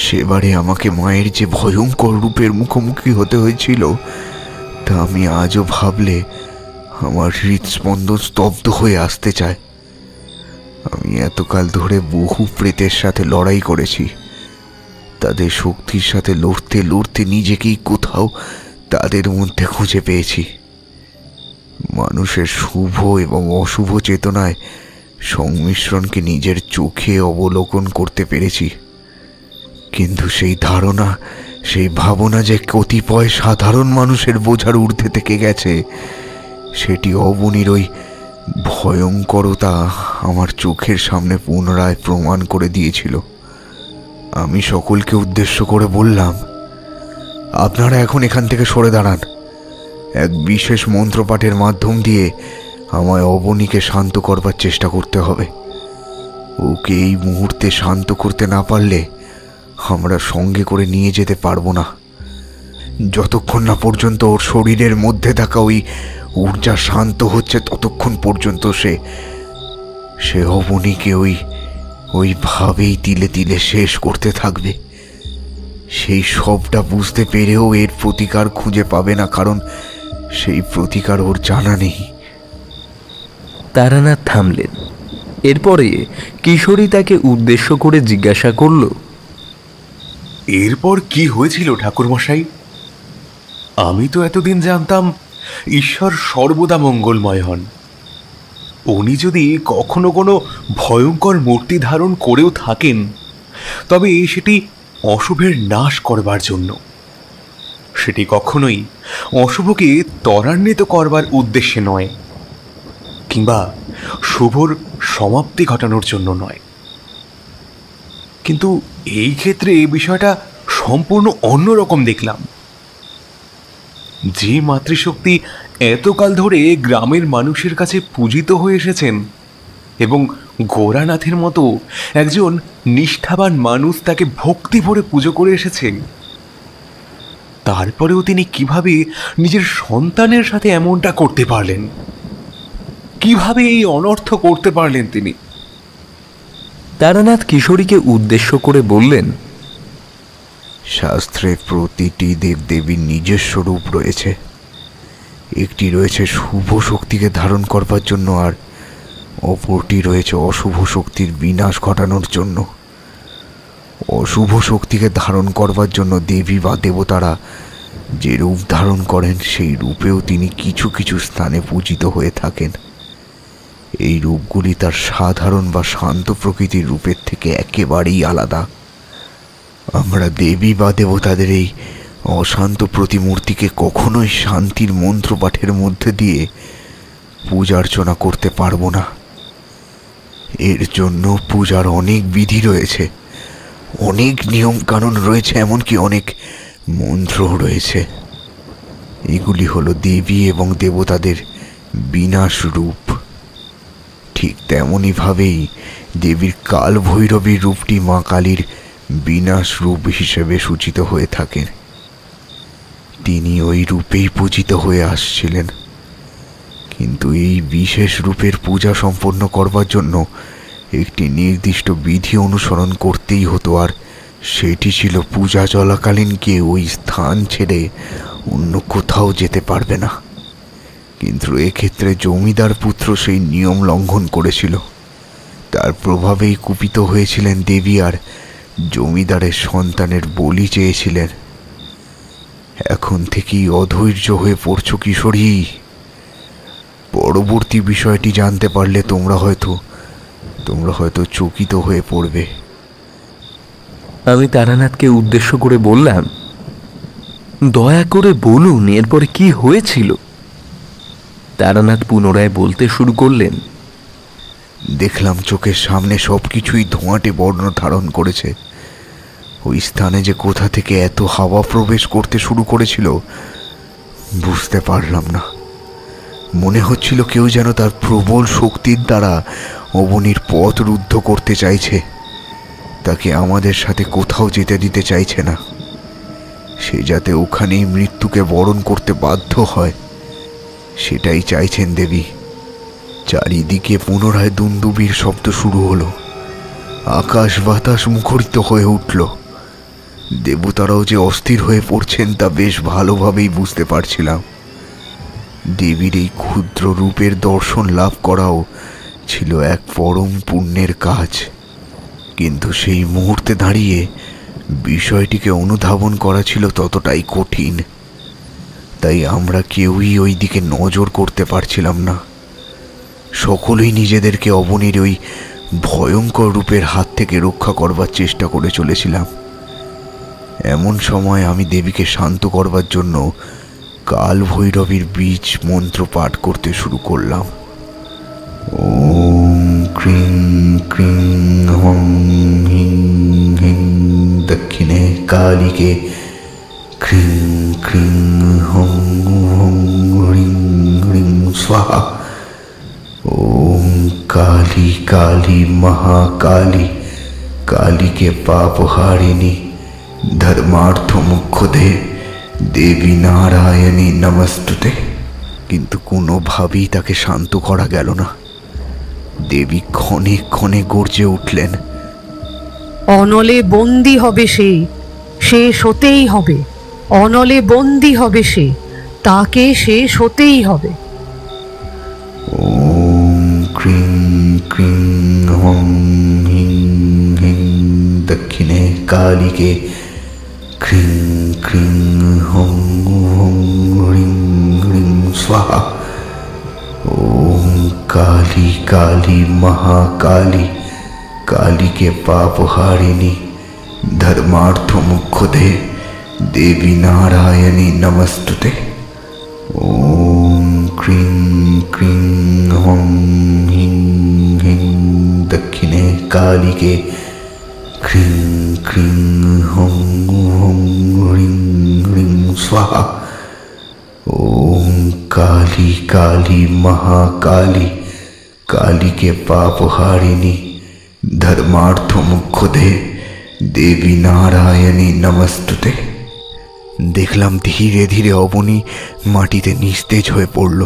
Speaker 4: সেবারে আমাকে মায়ের যে ভয়ঙ্কর রূপের মুখোমুখি হতে হয়েছিল তা আমি আজও ভাবলে আমার হৃদস্পন্দন স্তব্ধ হয়ে আসতে চায়। আমি এতকাল ধরে বহু প্রেতের সাথে লড়াই করেছি। তাদের শক্তির সাথে লড়তে লড়তে নিজেকেই কোথাও তাদের মধ্যে খুঁজে পেয়েছি। মানুষের শুভ এবং অশুভ চেতনায় সংমিশ্রণকে নিজের চোখে অবলোকন করতে পেরেছি, কিন্তু সেই ধারণা, সেই ভাবনা যে কতিপয় সাধারণ মানুষের বোঝার ঊর্ধ্বে থেকে গেছে, সেটি অবনীর ওই ভয়ঙ্করতা আমার চোখের সামনে পুনরায় প্রমাণ করে দিয়েছিল। আমি সকলকে উদ্দেশ্য করে বললাম, আপনারা এখন এখান থেকে সরে দাঁড়ান। এক বিশেষ মন্ত্রপাঠের মাধ্যম দিয়ে আমায় অবনীকে শান্ত করবার চেষ্টা করতে হবে। ওকে এই মুহূর্তে শান্ত করতে না পারলে আমরা সঙ্গে করে নিয়ে যেতে পারবো না। যতক্ষণ না পর্যন্ত ওর শরীরের মধ্যে থাকা ওই ঊর্জা শান্ত হচ্ছে, ততক্ষণ পর্যন্ত সে অবনীকে ওইভাবেই তিলে তিলে শেষ করতে থাকবে। সেই সবটা বুঝতে পেরেও এর প্রতিকার খুঁজে পাবে না, কারণ সেই প্রতিকার ওর জানা নেই।
Speaker 1: তারানাথ থামলেন। এরপরে কিশোরী তাকে উদ্দেশ্য করে জিজ্ঞাসা করল,
Speaker 2: এরপর কি হয়েছিল ঠাকুরমশাই? আমি তো এতদিন জানতাম ঈশ্বর সর্বদা মঙ্গলময় হন, উনি যদি কখনো কোনো ভয়ঙ্কর মূর্তি ধারণ করেও থাকেন, তবে সেটি অশুভের নাশ করবার জন্য, সেটি কখনোই অশুভকে ত্বরান্বিত করবার উদ্দেশ্যে নয়, কিংবা শুভর সমাপ্তি ঘটানোর জন্য নয়। কিন্তু এই ক্ষেত্রে এই বিষয়টা সম্পূর্ণ অন্যরকম দেখলাম। যে মাতৃশক্তি এতকাল ধরে গ্রামের মানুষের কাছে পূজিত হয়ে এসেছেন এবং গোরানাথের মতো একজন নিষ্ঠাবান মানুষ তাকে ভক্তি ভরে পুজো করে এসেছেন, তারপরেও তিনি কিভাবে নিজের সন্তানের সাথে এমনটা করতে পারলেন? কিভাবে এই অনর্থ করতে পারলেন তিনি?
Speaker 1: তারানাথ কিশোরীকে উদ্দেশ্য করে বললেন,
Speaker 4: শাস্ত্রে প্রতিটি দেবদেবীর নিজস্ব রূপ রয়েছে। একটি রয়েছে শুভ শক্তিকে ধারণ করবার জন্য, আর অপরটি রয়েছে অশুভ শক্তির বিনাশ ঘটানোর জন্য। অশুভ শক্তিকে ধারণ করবার জন্য দেবী বা দেবতারা যে রূপ ধারণ করেন, সেই রূপেও তিনি কিছু কিছু স্থানে পূজিত হয়ে থাকেন। এই রূপগুলি তার সাধারণ বা শান্ত প্রকৃতির রূপের থেকে একেবারেই আলাদা। আমরা দেবী বা দেবতাদের এই অশান্ত প্রতিমূর্তিকে কখনোই শান্তির মন্ত্র পাঠের মধ্যে দিয়ে পূজার্চনা করতে পারবো না। এর জন্য পূজার অনেক বিধি রয়েছে, অনেক নিয়ম কানুন রয়েছে, এমনকি অনেক মন্ত্রও রয়েছে। এগুলি হলো দেবী এবং দেবতাদের বিনাশ রূপ। ঠিক তেমনইভাবেই দেবীর কাল ভৈরবীর রূপটি মা কালীর বিনাশ রূপ হিসেবে সূচিত হয়ে থাকেন। তিনি ওই রূপেই পূজিত হয়ে আসছিলেন, কিন্তু এই বিশেষ রূপের পূজা সম্পন্ন করবার জন্য একটি নির্দিষ্ট বিধি অনুসরণ করতেই হতো, আর সেটি ছিল পূজা চলাকালীন কেউ ওই স্থান ছেড়ে অন্য কোথাও যেতে পারবে না। কিন্তু এক্ষেত্রে জমিদার পুত্র সেই নিয়ম লঙ্ঘন করেছিল। তার প্রভাবেই কুপিত হয়েছিলেন দেবী, আর জমিদারের সন্তানের বলি চেয়েছিলেন। এখন থেকেই অধৈর্য হয়ে পড়ছ কিশোরী। পরবর্তী বিষয়টি জানতে পারলে তোমরা হয়তো চকিত হয়ে পড়বে।
Speaker 1: আমি তারানাথকে উদ্দেশ্য করে বললাম, দয়া করে বলুন এরপরে কি হয়েছিল। তারানাথ পুনরায় বলতে শুরু করলেন,
Speaker 4: দেখলাম চোখের সামনে সবকিছুই ধোঁয়াটে বর্ণ ধারণ করেছে। ওই স্থানে যে কোথা থেকে এত হাওয়া প্রবেশ করতে শুরু করেছিল বুঝতে পারলাম না। মনে হচ্ছিল কেউ যেন তার প্রবল শক্তির দ্বারা অবনীর পথ রুদ্ধ করতে চাইছে, তাকে আমাদের সাথে কোথাও যেতে দিতে চাইছে না। সে যাতে ওখানেই মৃত্যুকে বরণ করতে বাধ্য হয়, সেটাই চাইছেন দেবী। চারিদিকে পুনরায় দুন্দুবির শব্দ শুরু হলো। আকাশ বাতাস মুখরিত হয়ে উঠল। দেবতারাও যে অস্থির হয়ে পড়ছেন তা বেশ ভালোভাবেই বুঝতে পারছিলাম। দেবীর এই ক্ষুদ্র রূপের দর্শন লাভ করাও ছিল এক পরম পুণ্যের কাজ, কিন্তু সেই মুহূর্তে দাঁড়িয়ে বিষয়টিকে অনুধাবন করা ছিল ততটাই কঠিন। তাই আমরা কেউই ওই দিকে নজর করতে পারছিলাম না। সকলেই নিজেদেরকে অবনীর ওই ভয়ঙ্কর রূপের হাত থেকে রক্ষা করবার চেষ্টা করে চলেছিলাম। এমন সময় আমি দেবীকে শান্ত করবার জন্য কাল ভৈরবীর বীজ মন্ত্র পাঠ করতে শুরু করলাম। ওম ক্রিং ক্রিং হং হিং হিং দক্ষিণে কালীকে ক্রিং ক্রিং হং হং হ্রিং হ্রিং স্বাহা। ওম কালী কালী মহাকালী কালীকে পাপহারিণী ধর্মার্থ মুখ্যদে দেবী নারায়ণী নমস্তুতে। কিন্তু কোনোভাবেই তাকে শান্ত করা গেল না। দেবী ক্ষণে ক্ষণে গর্জে উঠলেন,
Speaker 7: অনলে বন্দি হবে সে, শেষ হতেই হবে। অনলে বন্দি হবে সে, তাকে শেষ হতেই হবে।
Speaker 4: ওম ক্রিং ক্রিং হং হিং হিং দক্ষিণে কালীকে ক্রিং ক্রিং হং হং হ্রিং হ্রিং স্বাহা। ओम काली काली महाकाली काली के पाप हारिणी धर्मार्थ मुख्यते देवी नारायणी नमस्तुते। ओम क्रीं क्रीं हं हिं हिं दक्षिणे काली के क्रीं क्रीं हं हं ह्रीं ह्रीं स्वाहा। ओम काली काली महाकाली काली के पाप हारिणी धर्मार्थ मुख्यते देवी नारायणी नमस्तुते। देखলাম ধীরে ধীরে অবনী মাটিতে নিস্তেজ হয়ে পড়ল।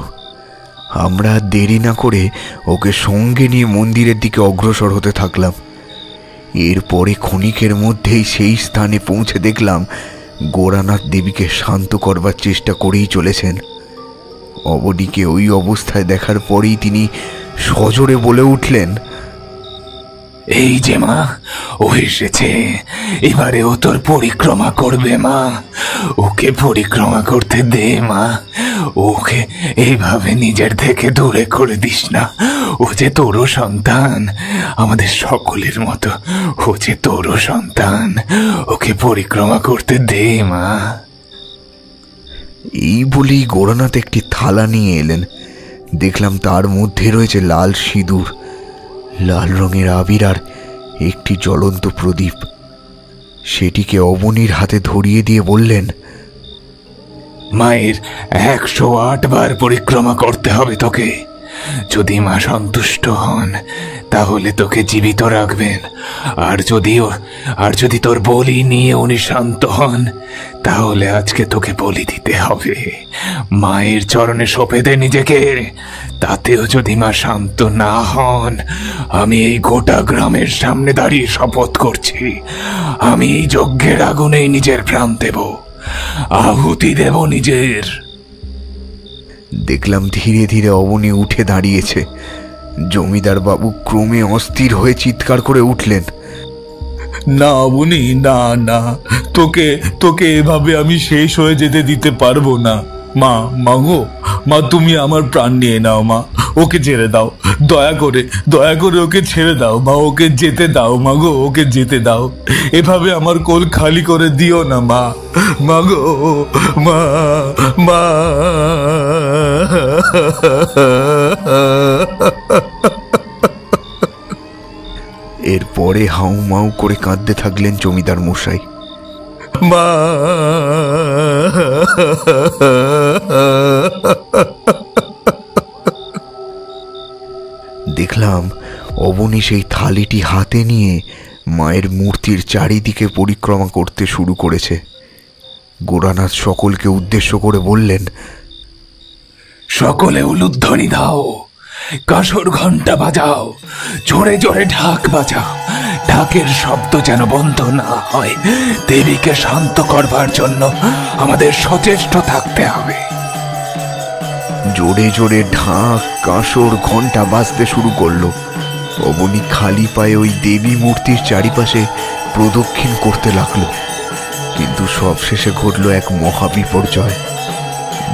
Speaker 4: আমরা দেরি না করে ওকে সঙ্গে নিয়ে মন্দিরের দিকে অগ্রসর হতে থাকলাম। এরপরে ক্ষণিকের মধ্যেই সেই স্থানে পৌঁছে দেখলাম গোরানাথ দেবীকে শান্ত করবার চেষ্টা করেই চলেছেন। অবনীকে ওই অবস্থায় দেখার পরেই তিনি সজোরে বলে উঠলেন,
Speaker 5: এই যে মা, ও এসেছে, এবারে ও তোর পরিক্রমা করবে মা। ওকে পরিক্রমা করতে দে মা। ওকে এইভাবে নিজের থেকে দূরে করে দিস না। ও যে তোরও সন্তান, আমাদের সকলের মতো। ও যে তোরও সন্তান, ওকে পরিক্রমা করতে দে মা।
Speaker 4: এই বলেই গোরানাথ একটি থালা নিয়ে এলেন। দেখলাম তার মধ্যে রয়েছে লাল সিঁদুর, লাল রঙের আবির আর একটি জ্বলন্ত প্রদীপ। সেটিকে অবনীর হাতে ধরিয়ে দিয়ে বললেন,
Speaker 5: মায়ের 108 বার পরিক্রমা করতে হবে তোকে। যদি মা সন্তুষ্ট হন তাহলে তোকে জীবিত রাখবেন, আর যদি তোর বলি নিয়ে উনি শান্ত হন তাহলে আজকে তোকে বলি দিতে হবে। মায়ের চরণে সঁপে দে নিজেকে। তাতেও যদি মা শান্ত না হন, আমি এই গোটা গ্রামের সামনে দাঁড়িয়ে শপথ করছি, আমি এই যজ্ঞের আগুনেই নিজের প্রাণ দেব, আহুতি দেব নিজের।
Speaker 4: দেখলাম ধীরে ধীরে অবনী উঠে দাঁড়িয়েছে। জমিদার বাবু ক্রমে অস্থির হয়ে চিৎকার করে উঠলেন,
Speaker 6: না অবনী, না না, তোকে তোকে এভাবে আমি শেষ হয়ে যেতে দিতে পারবো না। মা, মাগো, মা তুমি আমার প্রাণ নিয়ে নাও মা। ওকে ছেড়ে দাও, দয়া করে ওকে ছেড়ে দাও মা। ওকে যেতে দাও মাগো, ওকে যেতে দাও। এভাবে আমার কোল খালি করে দিও না মা। মাগো, মা, মা।
Speaker 4: এরপরে হাউ মাউ করে কাঁদতে থাকলেন জমিদার মশাই।
Speaker 6: মা।
Speaker 4: দেখলাম অবনী সেই থালিটি হাতে নিয়ে মায়ের মূর্তির চারিদিকে পরিক্রমা করতে শুরু করেছে। গোরানাথ সকলকে উদ্দেশ্য করে বললেন,
Speaker 5: সকলে উলুধ্বনি দাও, কাসর ঘন্টা বাজাও, জোরে জোরে ঢাক বাজাও। ঢাকের শব্দ যেন বন্ধ না হয়। দেবীকে শান্ত করবার জন্য আমাদের সচেষ্ট থাকতে হবে।
Speaker 4: জোরে জোরে ঢাক, কাঁসর, ঘন্টা বাজতে শুরু করলো। অবনী খালি পায়ে ওই দেবী মূর্তির চারিপাশে প্রদক্ষিণ করতে লাগলো। কিন্তু সবশেষে ঘটল এক মহাবিপর্যয়।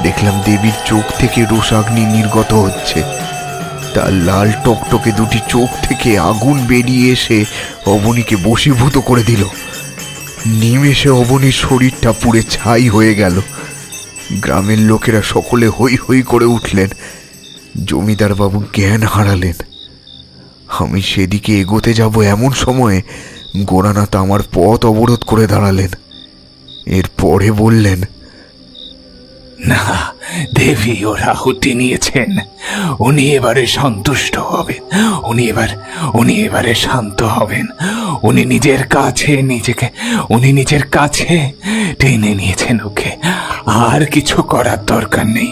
Speaker 4: দেখলাম দেবীর চোখ থেকে রোষাগ্নি নির্গত হচ্ছে। তার লাল টকটকে দুটি চোখ থেকে আগুন বেরিয়ে এসে অবনীকে বশীভূত করে দিল। নিমেষে অবনীর শরীরটা পুড়ে ছাই হয়ে গেল। গ্রামের লোকেরা সকলে হই হই করে উঠলেন। জমিদার বাবু জ্ঞান হারালেন। আমি সেদিকে এগোতে যাব এমন সময়ে গোরানাথ আমার পথ অবরোধ করে দাঁড়ালেন। এরপরে বললেন,
Speaker 5: না, দেবী ওর আহুতি নিয়েছেন। উনি এবারে সন্তুষ্ট হবেন। উনি এবারে শান্ত হবেন। উনি নিজের কাছে টেনে নিয়েছেন ওকে। আর কিছু করার দরকার নেই।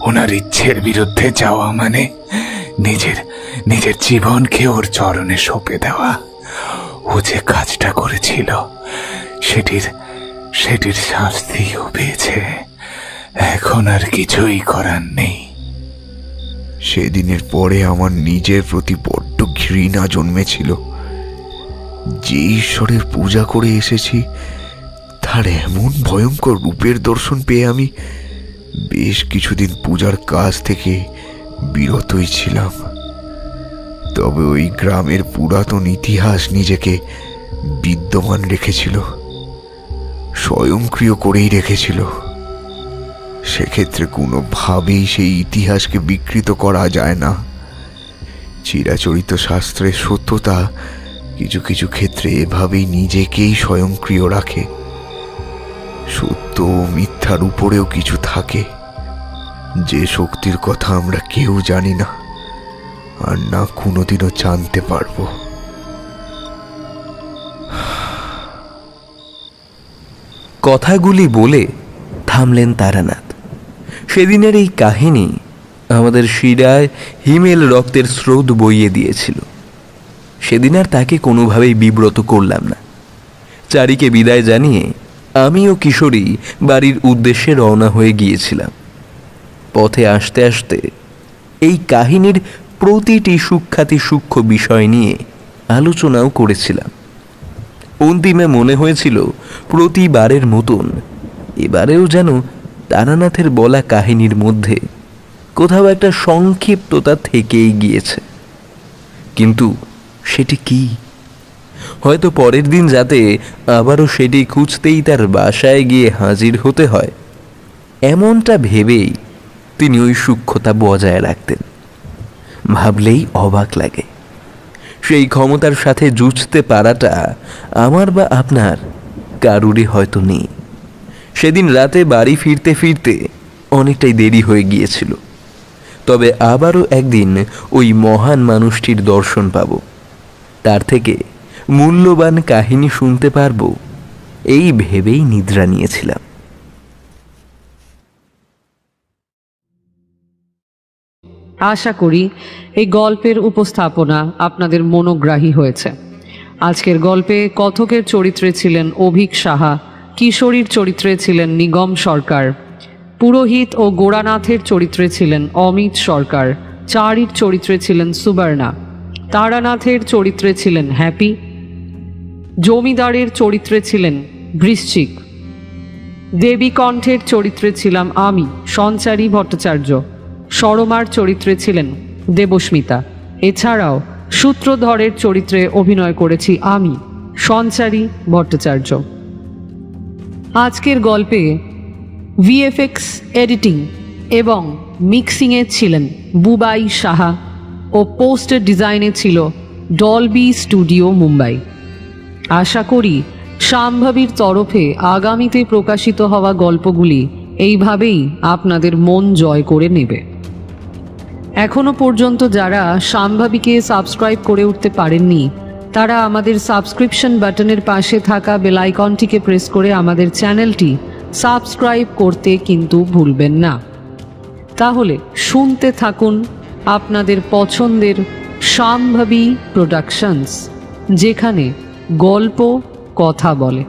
Speaker 5: ওনার ইচ্ছের বিরুদ্ধে যাওয়া মানে নিজের জীবনকে ওর চরণে সঁপে দেওয়া। ও যে কাজটা করেছিল সেটির শাস্তিও পেয়েছে। এখন আর কিছুই করার নেই।
Speaker 4: সেদিনের পরে আমার নিজের প্রতি বড্ড ঘৃণা জন্মেছিল। যে ঈশ্বরের পূজা করে এসেছি তার এমন ভয়ঙ্কর রূপের দর্শন পেয়ে আমি বেশ কিছুদিন পূজার কাজ থেকে বিরতই ছিলাম। তবে ওই গ্রামের পুরাতন ইতিহাস নিজেকে বিদ্যমান রেখেছিল, স্বয়ংক্রিয় করেই রেখেছিল। সেক্ষেত্রে কোনোভাবেই সেই ইতিহাসকে বিকৃত করা যায় না। চিরাচরিত শাস্ত্রের সত্যতা কিছু কিছু ক্ষেত্রে এভাবেই নিজেকেই স্বয়ংক্রিয় রাখে। সত্য ও মিথ্যার উপরেও কিছু থাকে, যে শক্তির কথা আমরা কেউ জানি না, আর না কোনোদিনও জানতে পারবো।
Speaker 1: কথাগুলি বলে থামলেন তারানাথ। সেদিনের এই কাহিনী আমাদের শিরায় হিমেল রক্তের স্রোত বইয়ে দিয়েছিল। সেদিন আর তাকে কোনোভাবেই বিব্রত করলাম না। চারিকে বিদায় জানিয়ে আমি ও কিশোরী বাড়ির উদ্দেশ্যে রওনা হয়ে গিয়েছিলাম। পথে আসতে আসতে এই কাহিনীর প্রতিটি সূক্ষ্ম বিষয় নিয়ে আলোচনাও করেছিলাম। অন্তিমে মনে হয়েছিল প্রতিবারের মতন এবারেও যেন তারানাথের বলা কাহিনীর মধ্যে কোথাও একটা সংক্ষিপ্ততা থেকেই গিয়েছে। কিন্তু সেটি কি? হয়তো পরের দিন যাতে আবারও সেটি খুঁজতেই তার বাসায় গিয়ে হাজির হতে হয়, এমনটা ভেবেই তিনি ওই সূক্ষ্মতা বজায় রাখতেন। ভাবলেই অবাক লাগে। সেই ক্ষমতার সাথে যুঝতে পারাটা আমার বা আপনার কারুরই হয়তো নেই। সেদিন রাতে বাড়ি ফিরতে ফিরতে অনেকটাই দেরি হয়ে গিয়েছিল। তবে আবারও একদিন ওই মহান মানুষটির দর্শন পাব, তার থেকে মূল্যবান কাহিনী শুনতে পারব, এই ভেবেই নিদ্রা নিয়েছিলাম।
Speaker 7: আশা করি এই গল্পের উপস্থাপনা আপনাদের মনোগ্রাহী হয়েছে। আজকের গল্পে কথকের চরিত্রে ছিলেন অভিক সাহা, কিশোরীর চরিত্রে ছিলেন নিগম সরকার, পুরোহিত ও গোড়ানাথের চরিত্রে ছিলেন অমিত সরকার, চারির চরিত্রে ছিলেন সুবর্ণা, তারানাথের চরিত্রে ছিলেন হ্যাপি, জমিদারের চরিত্রে ছিলেন বৃশ্চিক, দেবী কণ্ঠের চরিত্রে ছিলাম আমি সঞ্চারী ভট্টাচার্য, সরমার চরিত্রে ছিলেন দেবস্মিতা। এছাড়াও সূত্রধরের চরিত্রে অভিনয় করেছি আমি সঞ্চারী ভট্টাচার্য। আজকের গল্পে ভিএফএক্স এডিটিং এবং মিক্সিংয়ে ছিলেন বুবাই সাহা ও পোস্টার ডিজাইনে ছিল ডলবি স্টুডিও মুম্বাই। আশা করি শাম্ভবীর তরফে আগামীতে প্রকাশিত হওয়া গল্পগুলি এইভাবেই আপনাদের মন জয় করে নেবে। এখনো পর্যন্ত যারা শাম্ভবীকে সাবস্ক্রাইব করে উঠতে পারেননি, তারা আমাদের সাবস্ক্রিপশন বাটনের পাশে থাকা বেল আইকনটিকে প্রেস করে আমাদের চ্যানেলটি সাবস্ক্রাইব করতে কিন্তু ভুলবেন না। তাহলে শুনতে থাকুন আপনাদের পছন্দের শাম্ভবী প্রোডাকশনস, যেখানে গল্প কথা বলে।